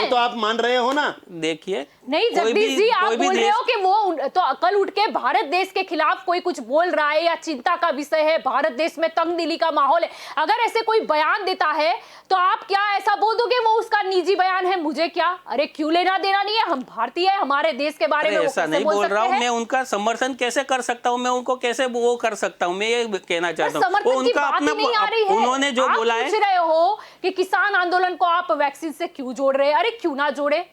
तो आप मान रहे हो ना। देखिए, नहीं जगदीश जी, आप बोल रहे हो कि वो तो कल उठ के भारत देश के खिलाफ कोई कुछ बोल रहा है या चिंता का विषय है, भारत देश में तंगदिली का माहौल है, अगर ऐसे कोई बयान देता है तो आप क्या ऐसा बोल दोगे वो उसका निजी बयान है, मुझे क्या? अरे क्यों लेना देना नहीं है, हम भारतीय है, हमारे देश के बारे में ऐसा नहीं बोल रहा हूँ मैं। उनका समर्थन कैसे कर सकता हूँ मैं, उनको कैसे वो कर सकता हूँ, मैं ये कहना चाहता हूँ। वो उनका अपना, उन्होंने जो बोला है, पूछ रहे हो कि किसान आंदोलन को आप वैक्सीन से क्यों जोड़ रहे हैं? अरे क्यों ना जोड़े,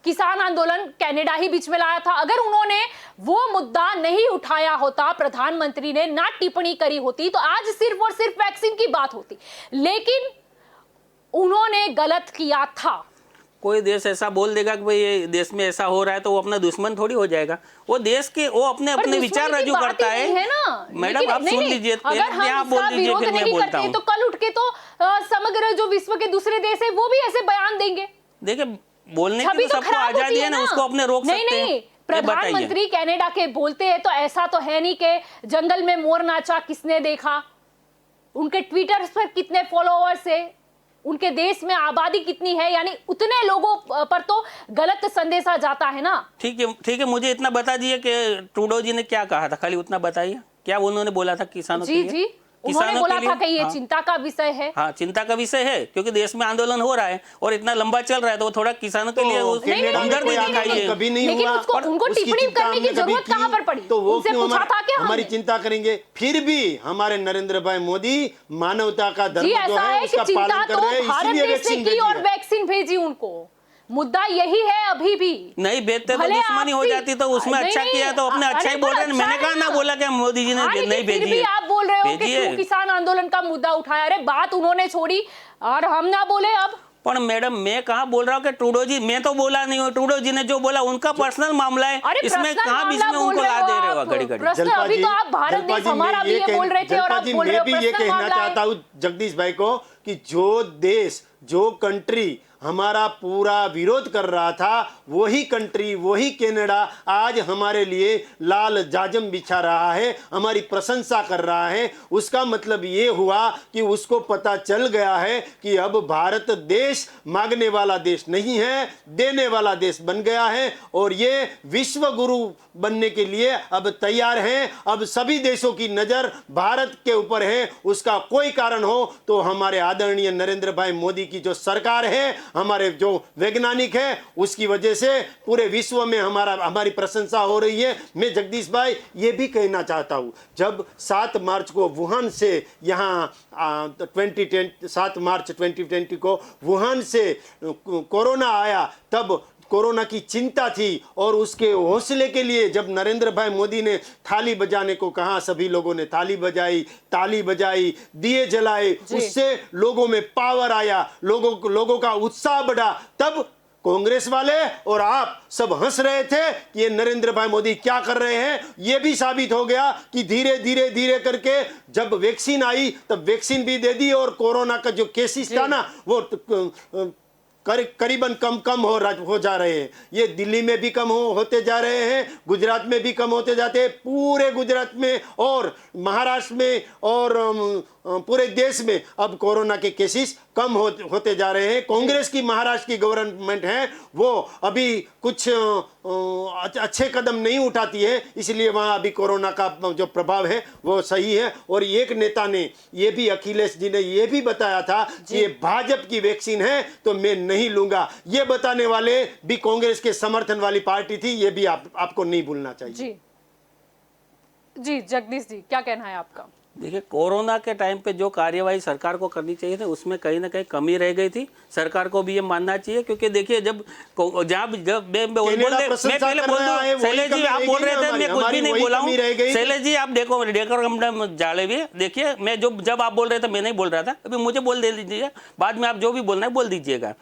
किसान आंदोलन कनाडा ही बीच में लाया था। अगर उन्होंने वो मुद्दा नहीं उठाया होता, प्रधानमंत्री ने ना टिप्पणी करी होती, तो आज सिर्फ और सिर्फ वैक्सीन की बात होती। लेकिन उन्होंने गलत किया था। कोई देश ऐसा बोल देगा कि भाई ये देश में ऐसा हो रहा है तो वो अपना दुश्मन थोड़ी हो जाएगा। वो देश के वो अपने विचार रजू करता है मैडम, आप सुन लीजिए, आप बोल दीजिए फिर मैं बोलता हूँ। तो कल उठ के तो समग्र जो विश्व के दूसरे देश है वो भी ऐसे बयान देंगे। देखिए, बोलने की तो सबको आजादी है ना, उसको अपने रोक सकते हैं। नहीं, प्रधानमंत्री कनाडा के बोलते हैं तो ऐसा तो है नहीं कि जंगल में मोर नाचा किसने देखा, उनके ट्विटर पर कितने फॉलोअर्स है, उनके देश में आबादी कितनी है, यानी उतने लोगों पर तो गलत संदेशा जाता है ना। ठीक है, मुझे इतना बता दीजिए कि ट्रूडो जी ने क्या कहा था, खाली उतना बताइए। क्या उन्होंने बोला था किसानों के लिए? जी उन्होंने किसानों बोला के लिए था कि ये हाँ, चिंता का विषय है। हाँ चिंता का विषय है, क्योंकि देश में आंदोलन हो रहा है और इतना लंबा चल रहा है, तो वो थोड़ा किसानों के लिए हमदर्दी दिखाइए। कभी नहीं लेकिन हुआ, उसको और उनको उसकी टिप्पणी चिंता करने की हमने कभी जरूरत कहाँ पर पड़ी? तो वो उनसे क्यों पूछा था क्या हमारी हमने? चिंता करेंगे? फिर भी हमारे नरेंद्र भाई मोदी मानवता का धर्म जी जो ऐसा है है कि उसका चिंता पालन कर तो रहे हैं, भारत इसीलिए देश ने वैक्सीन की भेजी और है। वैक्सीन भेजी उनको। मुद्दा यही है अभी भी। नहीं भेजते तो भले दुश्मनी हो आपसी- जाती, तो उसमें नहीं, अच्छा नहीं, किया तो अपने अच्छा अरे ही बोल रहे हैं। पर मैंने अच्छा कहा ना है बोला कि मोदी जी ने हाँ, लेकिन नहीं फिर भेजी भी है, आप बोल रहे हो कि भेजिए। क्यों किसान आंदोलन का मुद्दा उठाया? अरे बात उन्होंने छोड़ी और हम ना बोले अब। पर मैडम मैं कहाँ बोल रहा हूँ कि ट्रूडो जी, मैं तो बोला नहीं हूँ, ट्रूडो जी ने जो बोला उनका पर्सनल मामला है, अरे इसमें पर्सनल कहाँ बीच मामला में बोल उनको रहे ला हो दे रहे हो आप। घड़ी घड़ी। पर्सनल अभी तो आप भारत देश हमारा भी ये बोल रहे थे और आप बोल रहे हो मैं भी ये पर्सनल कहना मामला है। चाहता हूँ जगदीश भाई को कि जो देश, जो कंट्री हमारा पूरा विरोध कर रहा था, वही कंट्री, वही कनाडा आज हमारे लिए लाल जाजम बिछा रहा है, हमारी प्रशंसा कर रहा है। उसका मतलब ये हुआ कि उसको पता चल गया है कि अब भारत देश मांगने वाला देश नहीं है, देने वाला देश बन गया है और ये विश्व गुरु बनने के लिए अब तैयार हैं। अब सभी देशों की नजर भारत के ऊपर है। उसका कोई कारण हो तो हमारे आदरणीय नरेंद्र भाई मोदी की जो सरकार है, हमारे जो वैज्ञानिक है, उसकी वजह से पूरे विश्व में हमारी प्रशंसा हो रही है। मैं जगदीश भाई ये भी कहना चाहता हूँ, जब 7 मार्च को वुहान से यहाँ 7 मार्च 2020 को वुहान से कोरोना आया, तब कोरोना की चिंता थी और उसके हौसले के लिए जब नरेंद्र भाई मोदी ने थाली बजाने को कहा, सभी लोगों ने ताली बजाई, दिए जलाए, उससे लोगों में पावर आया, लोगों का उत्साह बढ़ा। तब कांग्रेस वाले और आप सब हंस रहे थे कि ये नरेंद्र भाई मोदी क्या कर रहे हैं। ये भी साबित हो गया कि धीरे धीरे करके जब वैक्सीन आई तब वैक्सीन भी दे दी और कोरोना का जो केसेस था ना वो करीबन कम हो जा रहे हैं। ये दिल्ली में भी कम होते जा रहे हैं, गुजरात में भी कम होते जाते हैं, पूरे गुजरात में और महाराष्ट्र में और पूरे देश में अब कोरोना के केसेस कम होते जा रहे हैं। कांग्रेस की महाराष्ट्र की गवर्नमेंट है, वो अभी कुछ अच्छे कदम नहीं उठाती है, इसलिए वहाँ अभी कोरोना का जो प्रभाव है वो सही है। और एक नेता ने ये भी, अखिलेश जी ने ये भी बताया था कि ये भाजपा की वैक्सीन है तो मैं नहीं लूंगा। ये बताने वाले भी कांग्रेस के समर्थन वाली पार्टी थी, ये भी आपको नहीं भूलना चाहिए। जी जगदीश जी क्या कहना है आपका? देखिए, कोरोना के टाइम पे जो कार्यवाही सरकार को करनी चाहिए थी उसमें कहीं ना कहीं कमी रह गई थी। सरकार को भी ये मानना चाहिए, क्योंकि देखिए जब मैं पहले बोल दूं, शैलेश जी आप बोल रहे थे, मैं कुछ भी नहीं बोला हूँ। शैलेश जी आप देखो जाले भी देखिए, मैं जब आप बोल रहे थे मैं नहीं बोल रहा था, अभी मुझे बोल दे दीजिएगा, बाद में आप जो भी बोलना है बोल दीजिएगा।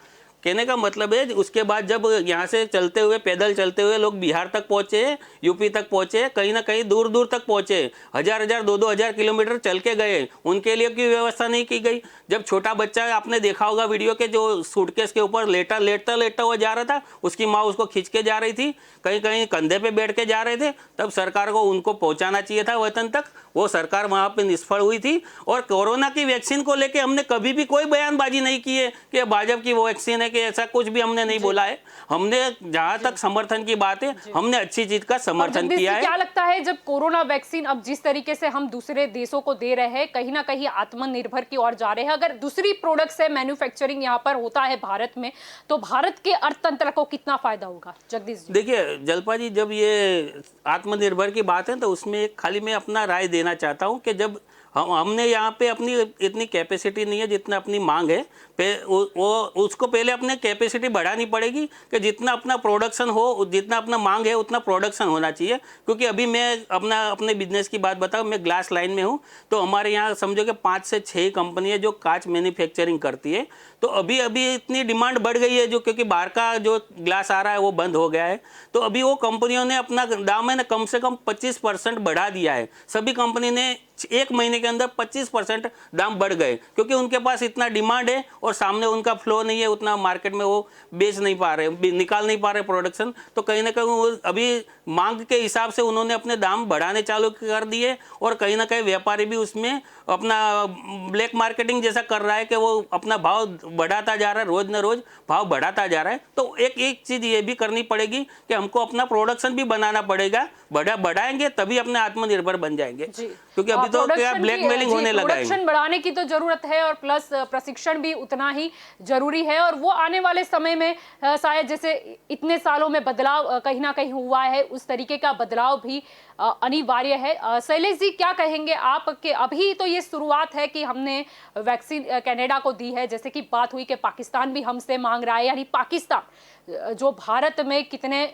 कहने का मतलब है उसके बाद जब यहाँ से चलते हुए, पैदल चलते हुए लोग बिहार तक पहुँचे, यूपी तक पहुँचे, कहीं ना कहीं दूर दूर तक पहुँचे, 1000-2000 किलोमीटर चल के गए, उनके लिए कोई व्यवस्था नहीं की गई। जब छोटा बच्चा, आपने देखा होगा वीडियो के, जो सूटकेस के ऊपर लेटता हुआ जा रहा था, उसकी माँ उसको खींच के जा रही थी, कहीं कहीं कंधे पे बैठ के जा रहे थे, तब सरकार को उनको पहुँचाना चाहिए था वतन तक, वो सरकार वहाँ पे निष्फल हुई थी। और कोरोना की वैक्सीन को लेके हमने कभी भी कोई बयानबाजी नहीं की है कि भाजपा की वो वैक्सीन है, कि ऐसा कुछ भी हमने नहीं बोला है। हमने जहाँ तक समर्थन की बात है, हमने अच्छी चीज का समर्थन किया है। क्या लगता है जब कोरोना वैक्सीन अब जिस तरीके से हम दूसरे देशों को दे रहे हैं, कहीं ना कहीं आत्मनिर्भर की ओर जा रहे हैं, अगर दूसरी प्रोडक्ट से मैन्युफैक्चरिंग यहाँ पर होता है भारत में, तो भारत के अर्थतंत्र को कितना फायदा होगा? जगदीश जी देखिए जलपा जी, जब ये आत्मनिर्भर की बात है तो उसमें खाली मैं अपना राय देना चाहता हूँ कि जब हमने यहाँ पे अपनी इतनी कैपेसिटी नहीं है जितना अपनी मांग है, उसको पहले अपने कैपेसिटी बढ़ानी पड़ेगी कि जितना अपना प्रोडक्शन हो, जितना अपना मांग है उतना प्रोडक्शन होना चाहिए। क्योंकि अभी मैं अपने बिजनेस की बात बताऊँ, मैं ग्लास लाइन में हूँ, तो हमारे यहाँ समझो कि 5 से 6 कंपनी है जो कांच मैन्युफैक्चरिंग करती है। तो अभी इतनी डिमांड बढ़ गई है, जो क्योंकि बाहर का जो ग्लास आ रहा है वो बंद हो गया है, तो अभी वो कंपनियों ने अपना दाम है ना कम से कम 25% बढ़ा दिया है। सभी कंपनी ने 1 महीने के अंदर 25% दाम बढ़ गए, क्योंकि उनके पास इतना डिमांड है और सामने उनका फ्लो नहीं है, उतना मार्केट में वो बेच नहीं पा रहे, निकाल नहीं पा रहे प्रोडक्शन। तो कहीं ना कहीं वो अभी मांग के हिसाब से उन्होंने अपने दाम बढ़ाने चालू कर दिए और कहीं ना कहीं व्यापारी भी उसमें अपना ब्लैक मार्केटिंग जैसा कर रहा है कि वो अपना भाव बढ़ाता जा रहा है, रोज न रोज भाव बढ़ाता जा रहा है। तो एक चीज़ ये भी करनी पड़ेगी कि हमको अपना प्रोडक्शन भी बनाना पड़ेगा, बढ़ाएंगे तभी अपने आत्मनिर्भर बन जाएंगे, क्योंकि अभी तो क्या ब्लैकमेलिंग होने लगा है। प्रोडक्शन बढ़ाने की तो जरूरत है और प्लस प्रशिक्षण भी उतना ही जरूरी है, और वो आने वाले समय में शायद जैसे इतने सालों में बदलाव कहीं ना कहीं हुआ है, उस तरीके का बदलाव भी अनिवार्य है। शैलेश जी, क्या कहेंगे आप कि अभी तो ये शुरुआत है कि हमने वैक्सीन कनाडा को दी है, जैसे कि बात हुई कि पाकिस्तान भी हमसे मांग रहा है, यानी पाकिस्तान जो भारत में कितने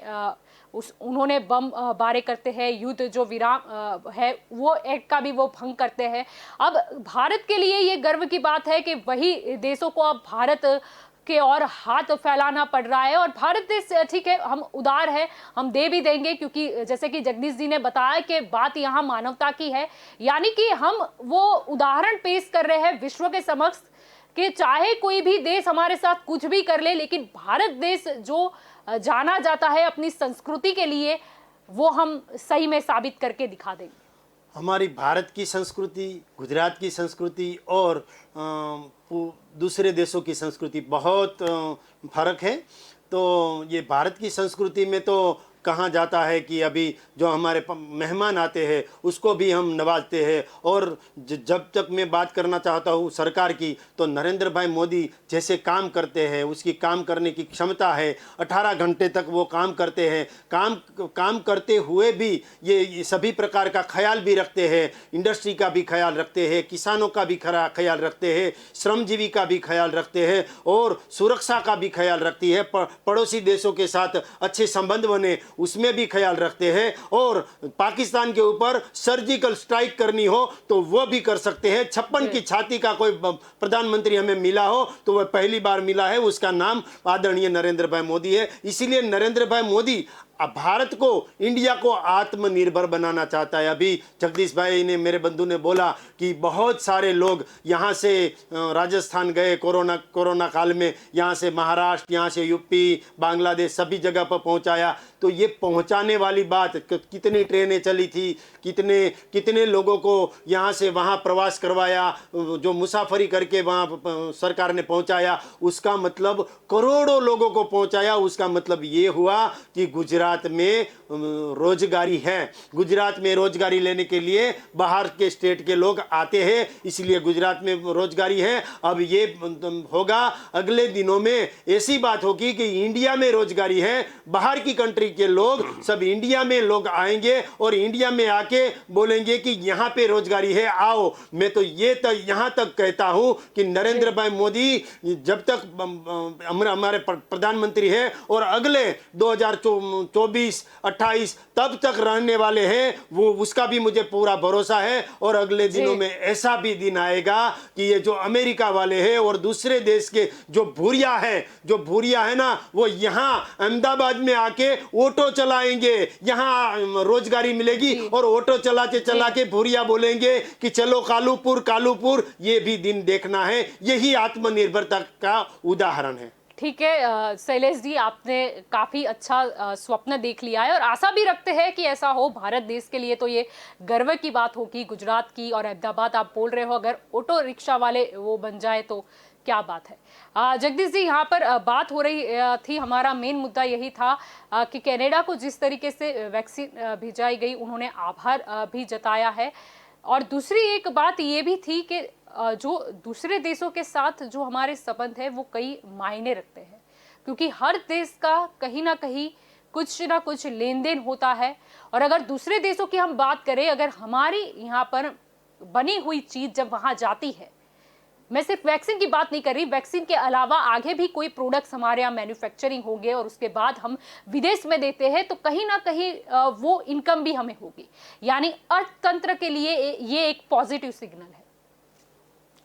उन्होंने बम बारे करते हैं, युद्ध जो विराम है वो एक्ट का भी वो भंग करते हैं। अब भारत के लिए ये गर्व की बात है कि वही देशों को अब भारत के और हाथ फैलाना पड़ रहा है, और भारत देश ठीक है, हम उदार है, हम दे भी देंगे, क्योंकि जैसे कि जगदीश जी ने बताया कि बात यहाँ मानवता की है, यानी कि हम वो उदाहरण पेश कर रहे हैं विश्व के समक्ष कि चाहे कोई भी देश हमारे साथ कुछ भी कर ले, लेकिन भारत देश जो जाना जाता है अपनी संस्कृति के लिए, वो हम सही में साबित करके दिखा देंगे। हमारी भारत की संस्कृति, गुजरात की संस्कृति और दूसरे देशों की संस्कृति बहुत फर्क है। तो ये भारत की संस्कृति में तो कहा जाता है कि अभी जो हमारे मेहमान आते हैं उसको भी हम नवाजते हैं, और जब तक मैं बात करना चाहता हूँ सरकार की, तो नरेंद्र भाई मोदी जैसे काम करते हैं, उसकी काम करने की क्षमता है, 18 घंटे तक वो काम करते हैं, काम करते हुए भी ये सभी प्रकार का ख्याल भी रखते हैं, इंडस्ट्री का भी ख्याल रखते हैं, किसानों का भी ख्याल रखते हैं, श्रमजीवी का भी ख्याल रखते हैं, और सुरक्षा का भी ख्याल रखती है, पड़ोसी देशों के साथ अच्छे संबंध बने उसमें भी ख्याल रखते हैं, और पाकिस्तान के ऊपर सर्जिकल स्ट्राइक करनी हो तो वो भी कर सकते हैं। 56 की छाती का कोई प्रधानमंत्री हमें मिला हो तो वह पहली बार मिला है, उसका नाम आदरणीय नरेंद्र भाई मोदी है। इसीलिए नरेंद्र भाई मोदी भारत को, इंडिया को आत्मनिर्भर बनाना चाहता है। अभी जगदीश भाई ने, मेरे बंधु ने बोला कि बहुत सारे लोग यहाँ से राजस्थान गए कोरोना काल में, यहाँ से महाराष्ट्र, यहाँ से यूपी, बांग्लादेश, सभी जगह पर पहुँचाया। तो ये पहुँचाने वाली बात, कितनी ट्रेनें चली थी, कितने लोगों को यहाँ से वहाँ प्रवास करवाया, जो मुसाफरी करके वहाँ सरकार ने पहुँचाया, उसका मतलब करोड़ों लोगों को पहुँचाया। उसका मतलब ये हुआ कि गुजरात में रोजगारी है। गुजरात में रोजगारी लेने के लिए बाहर के स्टेट के लोग आते हैं, इसलिए गुजरात में रोजगारी है। अब ये होगा अगले दिनों में, ऐसी बात होगी कि इंडिया में रोजगारी है, बाहर की कंट्री के लोग सब इंडिया में लोग आएंगे और इंडिया में आके बोलेंगे कि यहाँ पे रोजगारी है, आओ। मैं तो ये यहाँ तक कहता हूँ कि नरेंद्र भाई मोदी जब तक हमारे प्रधानमंत्री है और अगले 2024-28 तब तक रहने वाले हैं, वो उसका भी मुझे पूरा भरोसा है। और अगले दिनों में ऐसा भी दिन आएगा कि ये जो अमेरिका वाले हैं और दूसरे देश के जो भूरिया है ना, वो यहाँ अहमदाबाद में आके ऑटो चलाएंगे, यहाँ रोजगारी मिलेगी, और ऑटो चला के भूरिया बोलेंगे कि चलो कालूपुर। ये भी दिन देखना है। यही आत्मनिर्भरता का उदाहरण है। ठीक है शैलेश जी, आपने काफ़ी अच्छा स्वप्न देख लिया है और आशा भी रखते हैं कि ऐसा हो। भारत देश के लिए तो ये गर्व की बात होगी, गुजरात की, और अहमदाबाद आप बोल रहे हो, अगर ऑटो रिक्शा वाले वो बन जाए तो क्या बात है। जगदीश जी, यहाँ पर बात हो रही थी, हमारा मेन मुद्दा यही था कि कनाडा को जिस तरीके से वैक्सीन भिजाई गई, उन्होंने आभार भी जताया है। और दूसरी एक बात ये भी थी कि जो दूसरे देशों के साथ जो हमारे संबंध है वो कई मायने रखते हैं, क्योंकि हर देश का कहीं ना कहीं कुछ ना कुछ लेन देन होता है। और अगर दूसरे देशों की हम बात करें, अगर हमारी यहाँ पर बनी हुई चीज़ जब वहाँ जाती है, मैं सिर्फ वैक्सीन की बात नहीं कर रही, वैक्सीन के अलावा आगे भी कोई प्रोडक्ट्स हमारे यहाँ मैन्युफैक्चरिंग होंगे और उसके बाद हम विदेश में देते हैं, तो कहीं ना कहीं वो इनकम भी हमें होगी। यानी अर्थतंत्र के लिए ये एक पॉजिटिव सिग्नल है।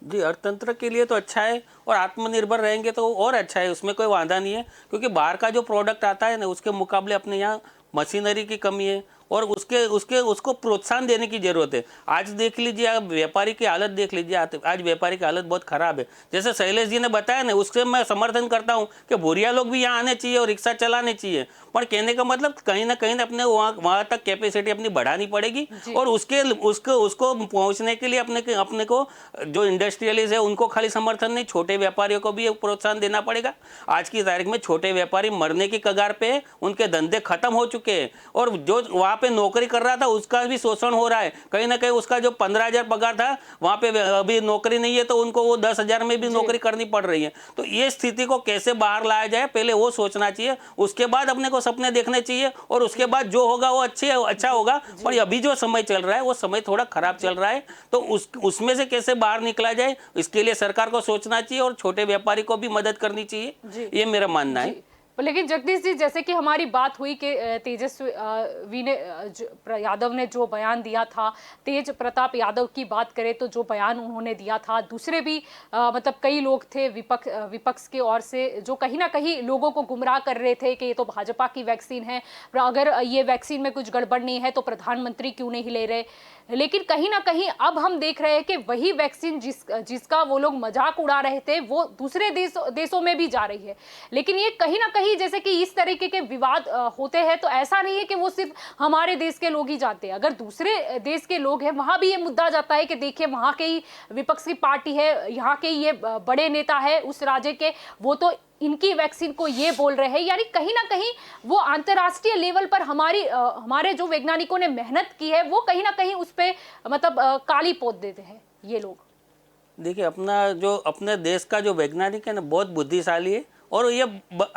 जी, अर्थतंत्र के लिए तो अच्छा है, और आत्मनिर्भर रहेंगे तो और अच्छा है, उसमें कोई वादा नहीं है। क्योंकि बाहर का जो प्रोडक्ट आता है ना, उसके मुकाबले अपने यहाँ मशीनरी की कमी है, और उसके उसके उसको प्रोत्साहन देने की जरूरत है। आज देख लीजिए, आप व्यापारी की हालत देख लीजिए, आज व्यापारी की हालत बहुत खराब है। जैसे शैलेश जी ने बताया ना, उससे मैं समर्थन करता हूँ कि भूरिया लोग भी यहाँ आने चाहिए और रिक्शा चलाने चाहिए, पर कहने का मतलब कहीं ना कहीं अपने वहाँ तक कैपेसिटी अपनी बढ़ानी पड़ेगी और उसको पहुँचने के लिए अपने को जो इंडस्ट्रियलिस्ट है उनको खाली समर्थन नहीं, छोटे व्यापारियों को भी प्रोत्साहन देना पड़ेगा। आज की तारीख में छोटे व्यापारी मरने की कगार पे, उनके धंधे खत्म हो चुके हैं और जो वहाँ पे नौकरी कर रहा था उसका भी शोषण हो रहा है। कहीं ना कहीं उसका जो 15,000 पगार था वहाँ पे अभी नौकरी नहीं है तो उनको वो 10,000 में भी नौकरी करनी पड़ रही है। तो ये स्थिति को कैसे बाहर लाया जाए, पहले वो सोचना चाहिए, उसके बाद अपने को सपने देखने चाहिए और उसके बाद जो होगा वो अच्छा होगा। पर अभी जो समय चल रहा है वो समय थोड़ा खराब चल रहा है, तो उसमें से कैसे बाहर निकला जाए इसके लिए सरकार को सोचना चाहिए और छोटे व्यापारी को भी मदद करनी चाहिए, ये मेरा मानना है। लेकिन जगदीश जी, जैसे कि हमारी बात हुई कि तेजस्वी यादव ने जो बयान दिया था, तेज प्रताप यादव की बात करें तो जो बयान उन्होंने दिया था, दूसरे भी मतलब कई लोग थे विपक्ष के ओर से जो कहीं ना कहीं लोगों को गुमराह कर रहे थे कि ये तो भाजपा की वैक्सीन है, अगर ये वैक्सीन में कुछ गड़बड़ नहीं है तो प्रधानमंत्री क्यों नहीं ले रहे। लेकिन कहीं ना कहीं अब हम देख रहे हैं कि वही वैक्सीन जिसका वो लोग मजाक उड़ा रहे थे वो दूसरे देशों में भी जा रही है। लेकिन ये कहीं ना कहीं जैसे कि इस तरीके के विवाद होते हैं तो ऐसा नहीं है कि वो सिर्फ हमारे देश के लोग ही जाते हैं, अगर दूसरे देश के लोग हैं वहां भी ये मुद्दा जाता है कि देखिए वहां के ही विपक्ष की पार्टी है, यहाँ के ये बड़े नेता है उस राज्य के, वो तो इनकी वैक्सीन को ये बोल रहे हैं। यानी कहीं ना कहीं वो अंतर्राष्ट्रीय लेवल पर हमारे जो वैज्ञानिकों ने मेहनत की है वो कहीं ना कहीं उस पे मतलब काली पोत देते हैं ये लोग। देखिए, अपने देश का जो वैज्ञानिक है ना बहुत बुद्धिशाली है और ये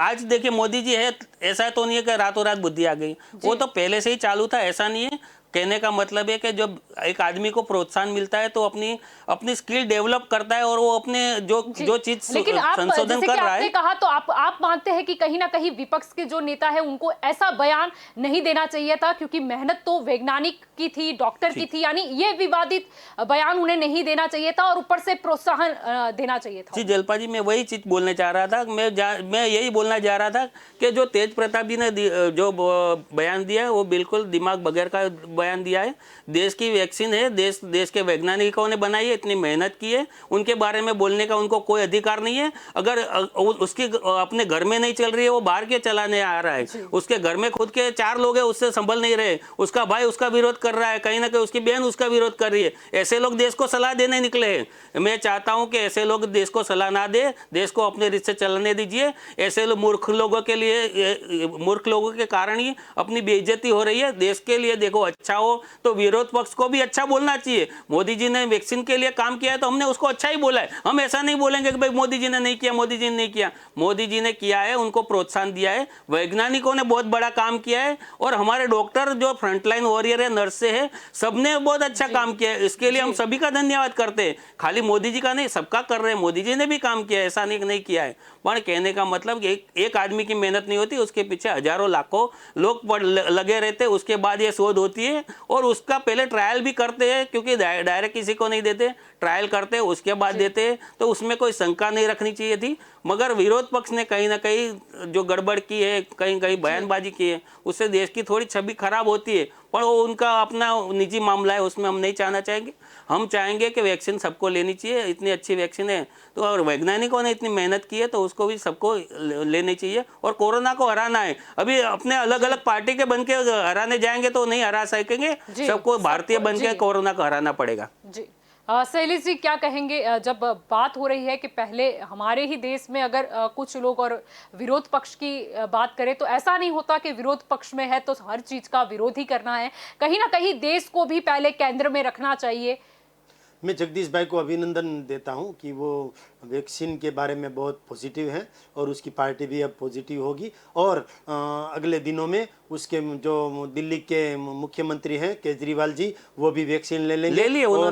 आज देखिए मोदी जी है, ऐसा तो नहीं है कि रातों रात बुद्धि आ गई, वो तो पहले से ही चालू था। ऐसा नहीं है, कहने का मतलब है कि जब एक आदमी को प्रोत्साहन मिलता है तो अपनी स्किल डेवलप करता है और वो अपने जो चीज संशोधन कर रहा है। कहा तो आप मानते हैं कि कहीं ना कहीं विपक्ष के जो नेता है उनको ऐसा बयान नहीं देना चाहिए था, क्योंकि मेहनत तो वैज्ञानिक की थी, डॉक्टर की थी, यानी ये विवादित बयान उन्हें नहीं देना चाहिए था और ऊपर से प्रोत्साहन देना चाहिए था। जी जलपा जी, मैं वही चीज बोलना चाह रहा था। मैं यही बोलना चाह रहा था कि जो तेज प्रताप जी ने जो बयान दिया वो बिल्कुल दिमाग बगैर का बयान दिया है। देश की वैक्सीन है, देश के वैज्ञानिकों ने बनाई है, इतनी मेहनत की है, उनके बारे में बोलने का उनको कोई अधिकार नहीं है। अगर उसकी अपने घर में नहीं चल रही है वो बाहर के चलाने आ रहा है, उसके घर में खुद के 4 लोग हैं उससे संभल नहीं रहे, उसका भाई उसका विरोध कर रहा है, कहीं ना कहीं उसकी बहन उसका विरोध कर रही है, ऐसे लोग देश को सलाह देने निकले हैं। मैं चाहता हूं कि ऐसे लोग देश को सलाह ना दे, देश को अपने रिश्ते से चलने दीजिए। ऐसे लोग मूर्ख लोगों के कारण ही अपनी बेइज्जती हो रही है। देश के लिए देखो अच्छा हो तो विरोध पक्ष को भी अच्छा बोलना चाहिए। मोदी जी ने वैक्सीन के लिए काम किया है तो हमने उसको अच्छा ही बोला है, हम ऐसा नहीं बोलेंगे कि भाई मोदी जी ने नहीं किया, मोदी जी ने नहीं किया। मोदी जी ने किया है, उनको प्रोत्साहन दिया है, वैज्ञानिकों ने बहुत बड़ा काम किया है और हमारे डॉक्टर जो फ्रंटलाइन वॉरियर है, नर्से है, सबने बहुत अच्छा काम किया है। इसके लिए हम सभी का धन्यवाद करते हैं, खाली मोदी जी का नहीं, सबका कर रहे हैं। मोदी जी ने भी काम किया है, ऐसा नहीं किया है। पर कहने का मतलब एक आदमी की मेहनत नहीं होती, उसके पीछे हजारों लाखों लोग लगे रहते, उसके बाद ये शोध होती है और उसका पहले ट्रायल भी करते हैं, क्योंकि डायरेक्ट किसी को नहीं देते, ट्रायल करते हैं उसके बाद देते हैं। तो उसमें कोई शंका नहीं रखनी चाहिए थी। मगर विरोध पक्ष ने कहीं ना कहीं जो गड़बड़ की है, कहीं कहीं बयानबाजी की है, उससे देश की थोड़ी छवि खराब होती है। पर वो उनका अपना निजी मामला है, उसमें हम नहीं चाहना चाहेंगे। हम चाहेंगे कि वैक्सीन सबको लेनी चाहिए, इतनी अच्छी वैक्सीन है तो, और वैज्ञानिकों ने इतनी मेहनत की है तो उसको भी सबको लेनी चाहिए और कोरोना को हराना है। अभी अपने अलग अलग पार्टी के बन के हराने जाएंगे तो नहीं हरा सकेंगे, सबको भारतीय बन के कोरोना को हराना पड़ेगा। जी शैलेश जी, क्या कहेंगे जब बात हो रही है कि पहले हमारे ही देश में अगर कुछ लोग और विरोध पक्ष की बात करें तो ऐसा नहीं होता कि विरोध पक्ष में है तो हर चीज का विरोध ही करना है, कहीं ना कहीं देश को भी पहले केंद्र में रखना चाहिए। मैं जगदीश भाई को अभिनंदन देता हूं कि वो वैक्सीन के बारे में बहुत पॉजिटिव हैं और उसकी पार्टी भी अब पॉजिटिव होगी और अगले दिनों में उसके जो दिल्ली के मुख्यमंत्री हैं केजरीवाल जी, वो भी वैक्सीन ले लेंगे। ले लिए वो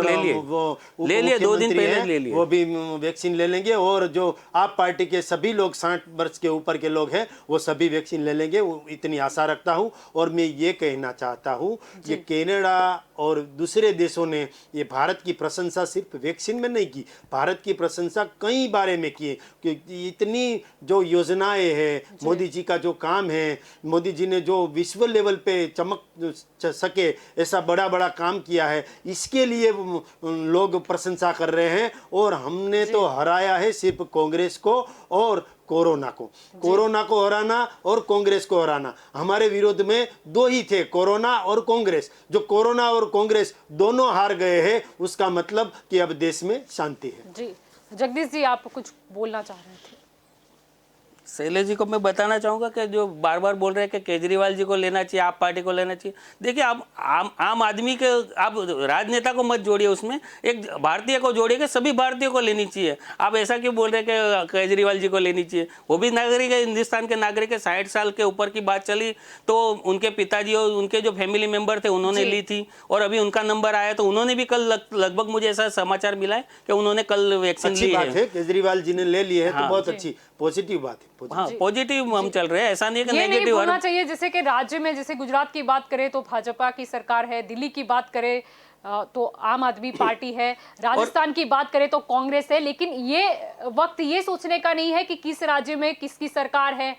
ले लिए 2 दिन पहले ले लिए, वो भी वैक्सीन ले लेंगे और जो आप पार्टी के सभी लोग 60 वर्ष के ऊपर के लोग हैं वो सभी वैक्सीन ले लेंगे, इतनी आशा रखता हूँ। और मैं ये कहना चाहता हूँ कि कनाडा और दूसरे देशों ने ये भारत की प्रशंसा प्रशंसा सिर्फ वैक्सीन में नहीं की, भारत की प्रशंसा कई बारे में की कि इतनी जो योजनाएं हैं, मोदी जी का जो काम है, मोदी जी ने जो विश्व लेवल पे चमक सके ऐसा बड़ा बड़ा काम किया है, इसके लिए लोग प्रशंसा कर रहे हैं। और हमने तो हराया है सिर्फ कांग्रेस को और कोरोना को हराना और कांग्रेस को हराना। हमारे विरोध में दो ही थे, कोरोना और कांग्रेस। जो कोरोना और कांग्रेस दोनों हार गए हैं, उसका मतलब कि अब देश में शांति है। जी जगदीश जी, आप कुछ बोलना चाह रहे थे। शैलेश जी को मैं बताना चाहूँगा कि जो बार बार बोल रहे हैं कि केजरीवाल जी को लेना चाहिए, आप पार्टी को लेना चाहिए। देखिए, आप आम आदमी के, आप राजनेता को मत जोड़िए उसमें, एक भारतीय को जोड़िए कि सभी भारतीयों को लेनी चाहिए। आप ऐसा क्यों बोल रहे हैं कि केजरीवाल जी को लेनी चाहिए? वो भी नागरिक है, हिंदुस्तान के नागरिक है। 60 साल के ऊपर की बात चली तो उनके पिताजी और उनके जो फैमिली मेम्बर थे उन्होंने ली थी, और अभी उनका नंबर आया तो उन्होंने भी कल लगभग मुझे ऐसा समाचार मिला है कि उन्होंने कल वैक्सीन ली है। केजरीवाल जी ने ले ली है तो बहुत अच्छी पॉजिटिव बात है। हाँ, पॉजिटिव हम चल रहे हैं, ऐसा नहीं है कि ये नहीं नेगेटिव। बोलना चाहिए जैसे कि राज्य में, जैसे गुजरात की बात करें तो भाजपा की सरकार है, दिल्ली की बात करें तो आम आदमी पार्टी है, राजस्थान की बात करें तो कांग्रेस है। लेकिन ये वक्त ये सोचने का नहीं है कि किस राज्य में किसकी सरकार है,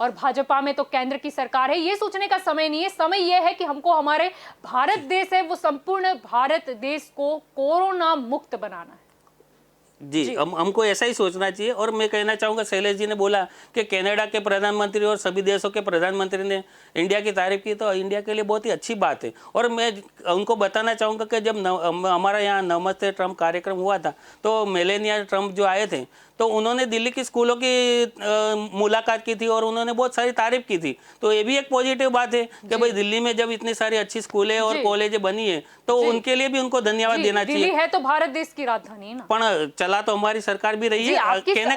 और भाजपा में तो केंद्र की सरकार है। ये सोचने का समय नहीं है। समय ये है कि हमको हमारे भारत देश है वो संपूर्ण भारत देश को कोरोना मुक्त बनाना है। जी, हमको ऐसा ही सोचना चाहिए। और मैं कहना चाहूँगा, शैलेश जी ने बोला कि कनाडा के प्रधानमंत्री और सभी देशों के प्रधानमंत्री ने इंडिया की तारीफ की, तो इंडिया के लिए बहुत ही अच्छी बात है। और मैं उनको बताना चाहूँगा कि जब हमारा यहाँ नमस्ते ट्रम्प कार्यक्रम हुआ था तो मेलेनिया ट्रम्प जो आए थे तो उन्होंने दिल्ली की स्कूलों की मुलाकात की थी और उन्होंने बहुत सारी तारीफ की थी। तो ये भी एक पॉजिटिव बात है कि भाई दिल्ली में जब इतनी सारी अच्छी स्कूलें और कॉलेजें बनी है तो उनके लिए भी उनको धन्यवाद देना चाहिए। दिल्ली है तो भारत देश की राजधानी है ना, पर चला तो हमारी सरकार भी रही है। कहने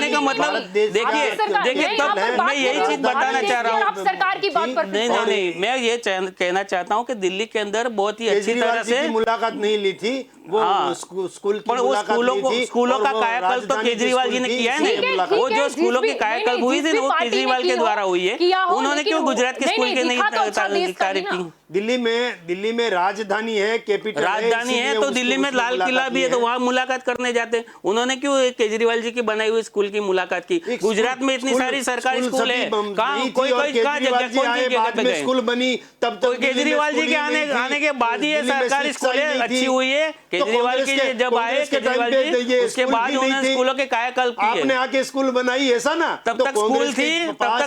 का मतलब देखिए तब मैं यही चीज बताना चाह रहा हूँ। सरकार की बात पर नहीं, मैं ये कहना चाहता हूँ कि दिल्ली के अंदर बहुत ही अच्छी तरह से मुलाकात नहीं ली थी वो, स्कूल की मुलाकात ली थी। स्कूलों का कायाकल्प तो केजरीवाल जी ने किया है ना। वो जो स्कूलों की कायाकल्प हुई थी वो केजरीवाल के द्वारा हुई है। उन्होंने क्यों गुजरात के स्कूल के नहीं तारीफ की? दिल्ली में राजधानी है, कैपिटल राजधानी है तो दिल्ली में लाल किला भी है तो वहाँ मुलाकात करने जाते। उन्होंने क्यों केजरीवाल जी की बनाई हुई स्कूल की मुलाकात की? गुजरात में इतनी सारी सरकारी स्कूल है, कोई स्कूल बनी तब तो केजरीवाल जी के आने के बाद ही सरकारी स्कूलें अच्छी हुई है। केजरीवाल की जब आए केजरीवाल जी, उसके बाद उन्होंने स्कूलों के कायाकल्प किए। आपने आके स्कूल बनाई ऐसा ना? तब तक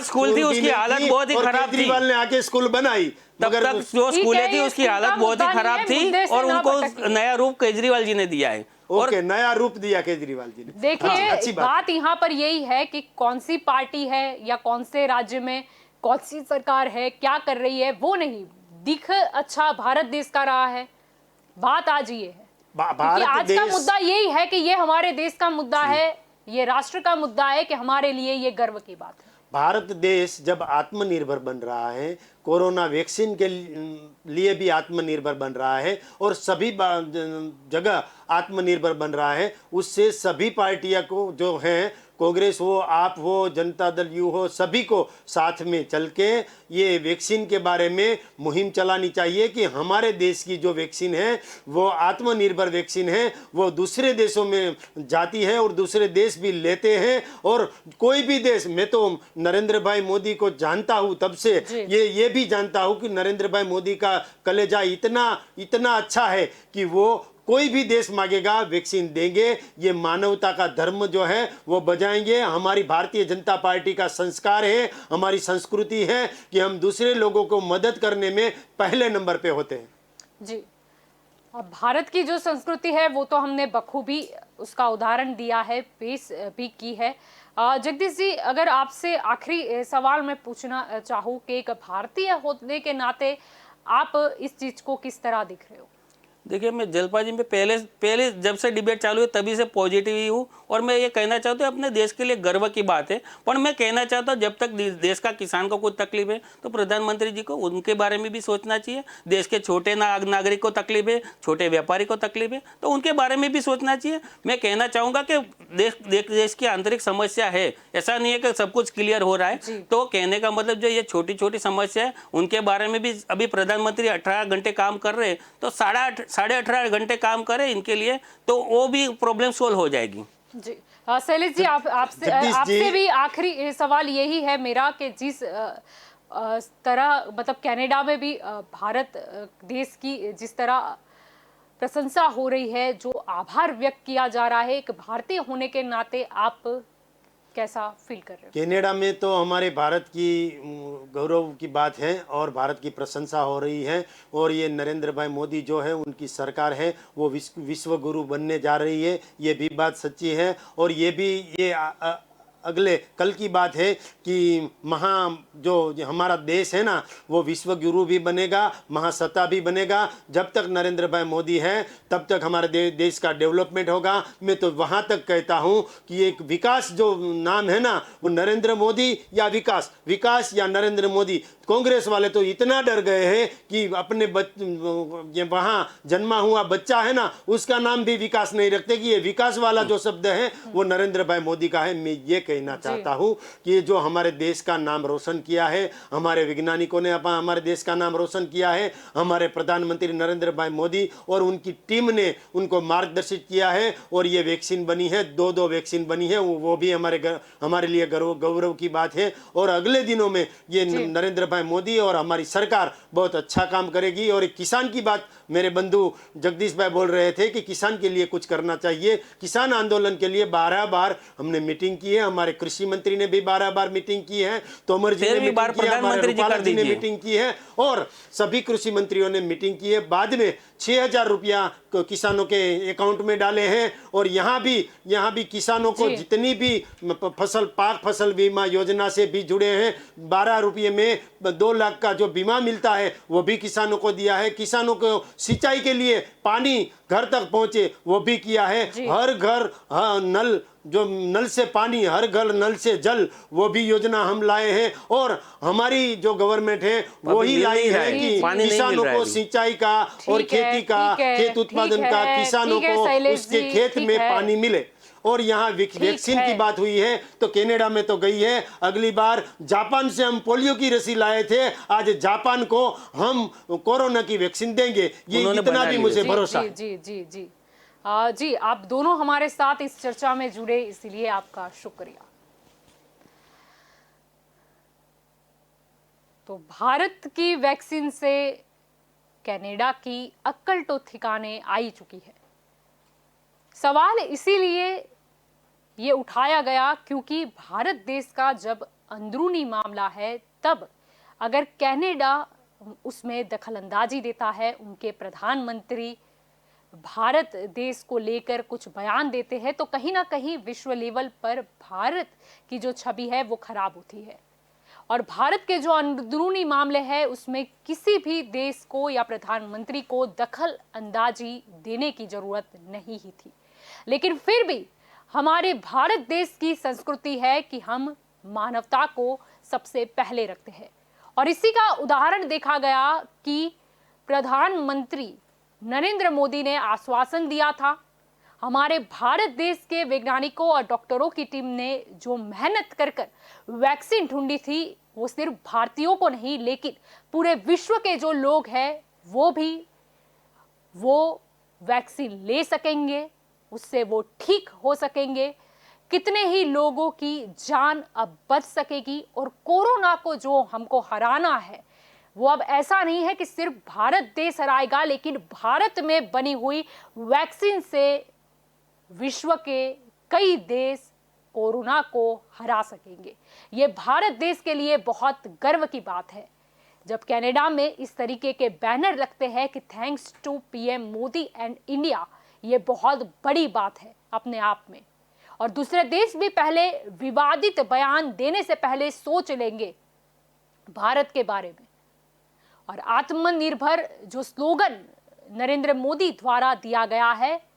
स्कूल थी, उसकी हालत बहुत ही खराब थी। केजरीवाल ने आके स्कूल बनाई, तब तक जो स्कूलें थी उसकी हालत बहुत ही खराब थी और उनको नया रूप केजरीवाल जी ने दिया है। और नया रूप दिया केजरीवाल जी ने। देखिए बात यहाँ पर यही है कि कौन सी पार्टी है या कौन से राज्य में कौन सी सरकार है, क्या कर रही है, वो नहीं दिख अच्छा भारत देश का रहा है। बात आज ये है क्योंकि आज का मुद्दा यही है कि ये हमारे देश का मुद्दा है, ये राष्ट्र का मुद्दा है कि हमारे लिए ये गर्व की बात है। भारत देश जब आत्मनिर्भर बन रहा है, कोरोना वैक्सीन के लिए भी आत्मनिर्भर बन रहा है और सभी जगह आत्मनिर्भर बन रहा है, उससे सभी पार्टियां को जो हैं, कांग्रेस हो, आप हो, जनता दल यू हो, सभी को साथ में चल के ये वैक्सीन के बारे में मुहिम चलानी चाहिए कि हमारे देश की जो वैक्सीन है वो आत्मनिर्भर वैक्सीन है, वो दूसरे देशों में जाती है और दूसरे देश भी लेते हैं। और कोई भी देश, मैं तो नरेंद्र भाई मोदी को जानता हूँ तब से ये भी जानता हूँ कि नरेंद्र भाई मोदी का कलेजा इतना अच्छा है कि वो कोई भी देश मांगेगा वैक्सीन देंगे। ये मानवता का धर्म जो है वो बजाएंगे। हमारी भारतीय जनता पार्टी का संस्कार है, हमारी संस्कृति है कि हम दूसरे लोगों को मदद करने में पहले नंबर पे होते हैं। जी, अब भारत की जो संस्कृति है वो तो हमने बखूबी उसका उदाहरण दिया है, पेश भी की है। जगदीश जी, अगर आपसे आखिरी सवाल मैं पूछना चाहूँ कि एक भारतीय होने के नाते आप इस चीज को किस तरह देख रहे हो? देखिए, मैं जलपाजी में पहले जब से डिबेट चालू है तभी से पॉजिटिव ही हूँ और मैं ये कहना चाहता हूँ अपने देश के लिए गर्व की बात है। पर मैं कहना चाहता हूँ जब तक देश का किसान को कोई तकलीफ है तो प्रधानमंत्री जी को उनके बारे में भी सोचना चाहिए। देश के छोटे नागरिक को तकलीफ है, छोटे व्यापारी को तकलीफ है तो उनके बारे में भी सोचना चाहिए। मैं कहना चाहूँगा कि देश की आंतरिक समस्या है, ऐसा नहीं है कि सब कुछ क्लियर हो रहा है। तो कहने का मतलब जो ये छोटी छोटी समस्या है उनके बारे में भी अभी प्रधानमंत्री 18 घंटे काम कर रहे हैं तो 18.5 घंटे काम करें इनके लिए, तो वो भी प्रॉब्लम सोल्व हो जाएगी। जी शैलेश जी, आपसे भी आखिरी सवाल यही है मेरा कि जिस तरह मतलब कनाडा में भी भारत देश की जिस तरह प्रशंसा हो रही है, जो आभार व्यक्त किया जा रहा है, एक भारतीय होने के नाते आप कैसा फील कर रहे हो? कनाडा में तो हमारे भारत की गौरव की बात है और भारत की प्रशंसा हो रही है। और ये नरेंद्र भाई मोदी जो है, उनकी सरकार है, वो विश्व गुरु बनने जा रही है, ये भी बात सच्ची है। और ये भी ये अगले कल की बात है कि जो हमारा देश है ना, वो विश्व गुरु भी बनेगा, महासत्ता भी बनेगा। जब तक नरेंद्र भाई मोदी है तब तक हमारे देश का डेवलपमेंट होगा। मैं तो वहाँ तक कहता हूँ कि एक विकास जो नाम है ना, वो नरेंद्र मोदी या विकास या नरेंद्र मोदी। कांग्रेस वाले तो इतना डर गए हैं कि अपने ये वहाँ जन्मा हुआ बच्चा है ना, उसका नाम भी विकास नहीं रखते कि ये विकास वाला जो शब्द है वो नरेंद्र भाई मोदी का है। मैं ये कहना चाहता हूँ कि जो हमारे देश का नाम रोशन किया है, हमारे वैज्ञानिकों ने हमारे देश का नाम रोशन किया है, हमारे प्रधानमंत्री नरेंद्र भाई मोदी और उनकी टीम ने उनको मार्गदर्शित किया है। और ये वैक्सीन बनी है, दो वैक्सीन बनी है, वो भी हमारे लिए गौरव की बात है। और अगले दिनों में ये नरेंद्र भाई मोदी और हमारी सरकार बहुत अच्छा काम करेगी। और एक किसान की बात मेरे बंधु जगदीश भाई बोल रहे थे कि किसान के लिए कुछ करना चाहिए। किसान आंदोलन के लिए 12 बार हमने मीटिंग की है, हमारे कृषि मंत्री ने भी 12 बार मीटिंग की है, तोमर जी ने मीटिंग की है, हमारे रूपाला जी ने मीटिंग की है और सभी कृषि मंत्रियों ने मीटिंग की है। बाद में 6,000 रुपया किसानों के अकाउंट में डाले हैं। और यहाँ भी किसानों को जितनी भी पाक फसल बीमा योजना से भी जुड़े हैं, 12 रुपये में 2 लाख का जो बीमा मिलता है वो भी किसानों को दिया है। किसानों को सिंचाई के लिए पानी घर तक पहुंचे वो भी किया है। हर घर नल से पानी, हर घर नल से जल, वो भी योजना हम लाए हैं। और हमारी जो गवर्नमेंट है वो ही लाई है कि किसानों को सिंचाई का और खेती का, खेत उत्पादन का, किसानों को उसके खेत में पानी मिले। और यहाँ वैक्सीन की बात हुई है तो कनाडा में तो गई है। अगली बार जापान से हम पोलियो की रसी लाए थे, आज जापान को हम कोरोना की वैक्सीन देंगे, ये इतना भी मुझे भरोसा। जी जी जी जी, आप दोनों हमारे साथ इस चर्चा में जुड़े, इसलिए आपका शुक्रिया। तो भारत की वैक्सीन से कनाडा की अक्ल तो ठिकाने आई चुकी है। सवाल इसीलिए ये उठाया गया क्योंकि भारत देश का जब अंदरूनी मामला है, तब अगर कनाडा उसमें दखलंदाजी देता है, उनके प्रधानमंत्री भारत देश को लेकर कुछ बयान देते हैं, तो कहीं ना कहीं विश्व लेवल पर भारत की जो छवि है वो खराब होती है। और भारत के जो अंदरूनी मामले हैं उसमें किसी भी देश को या प्रधानमंत्री को दखल अंदाजी देने की जरूरत नहीं ही थी। लेकिन फिर भी हमारे भारत देश की संस्कृति है कि हम मानवता को सबसे पहले रखते हैं। और इसी का उदाहरण देखा गया कि प्रधानमंत्री नरेंद्र मोदी ने आश्वासन दिया था, हमारे भारत देश के वैज्ञानिकों और डॉक्टरों की टीम ने जो मेहनत कर वैक्सीन ढूंढी थी, वो सिर्फ भारतीयों को नहीं लेकिन पूरे विश्व के जो लोग हैं वो वैक्सीन ले सकेंगे, उससे वो ठीक हो सकेंगे। कितने ही लोगों की जान अब बच सकेगी। और कोरोना को जो हमको हराना है वो अब ऐसा नहीं है कि सिर्फ भारत देश हराएगा, लेकिन भारत में बनी हुई वैक्सीन से विश्व के कई देश कोरोना को हरा सकेंगे। ये भारत देश के लिए बहुत गर्व की बात है जब कनाडा में इस तरीके के बैनर लगते हैं कि thanks to PM Modi and India. ये बहुत बड़ी बात है अपने आप में। और दूसरे देश भी पहले विवादित बयान देने से पहले सोच लेंगे भारत के बारे में। और आत्मनिर्भर जो स्लोगन नरेंद्र मोदी द्वारा दिया गया है,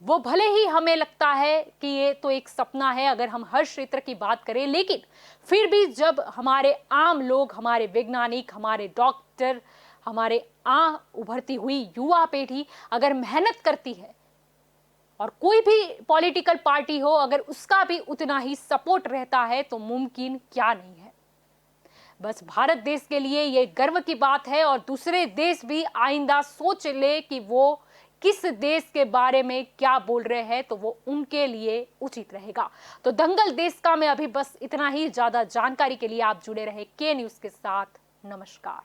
वो भले ही हमें लगता है कि ये तो एक सपना है अगर हम हर क्षेत्र की बात करें, लेकिन फिर भी जब हमारे आम लोग, हमारे वैज्ञानिक, हमारे डॉक्टर, हमारे उभरती हुई युवा पीढ़ी अगर मेहनत करती है और कोई भी पॉलिटिकल पार्टी हो अगर उसका भी उतना ही सपोर्ट रहता है, तो मुमकिन क्या नहीं है। बस भारत देश के लिए ये गर्व की बात है और दूसरे देश भी आइंदा सोच ले कि वो किस देश के बारे में क्या बोल रहे हैं, तो वो उनके लिए उचित रहेगा। तो दंगल देश का में अभी बस इतना ही। ज्यादा जानकारी के लिए आप जुड़े रहे के न्यूज के साथ। नमस्कार।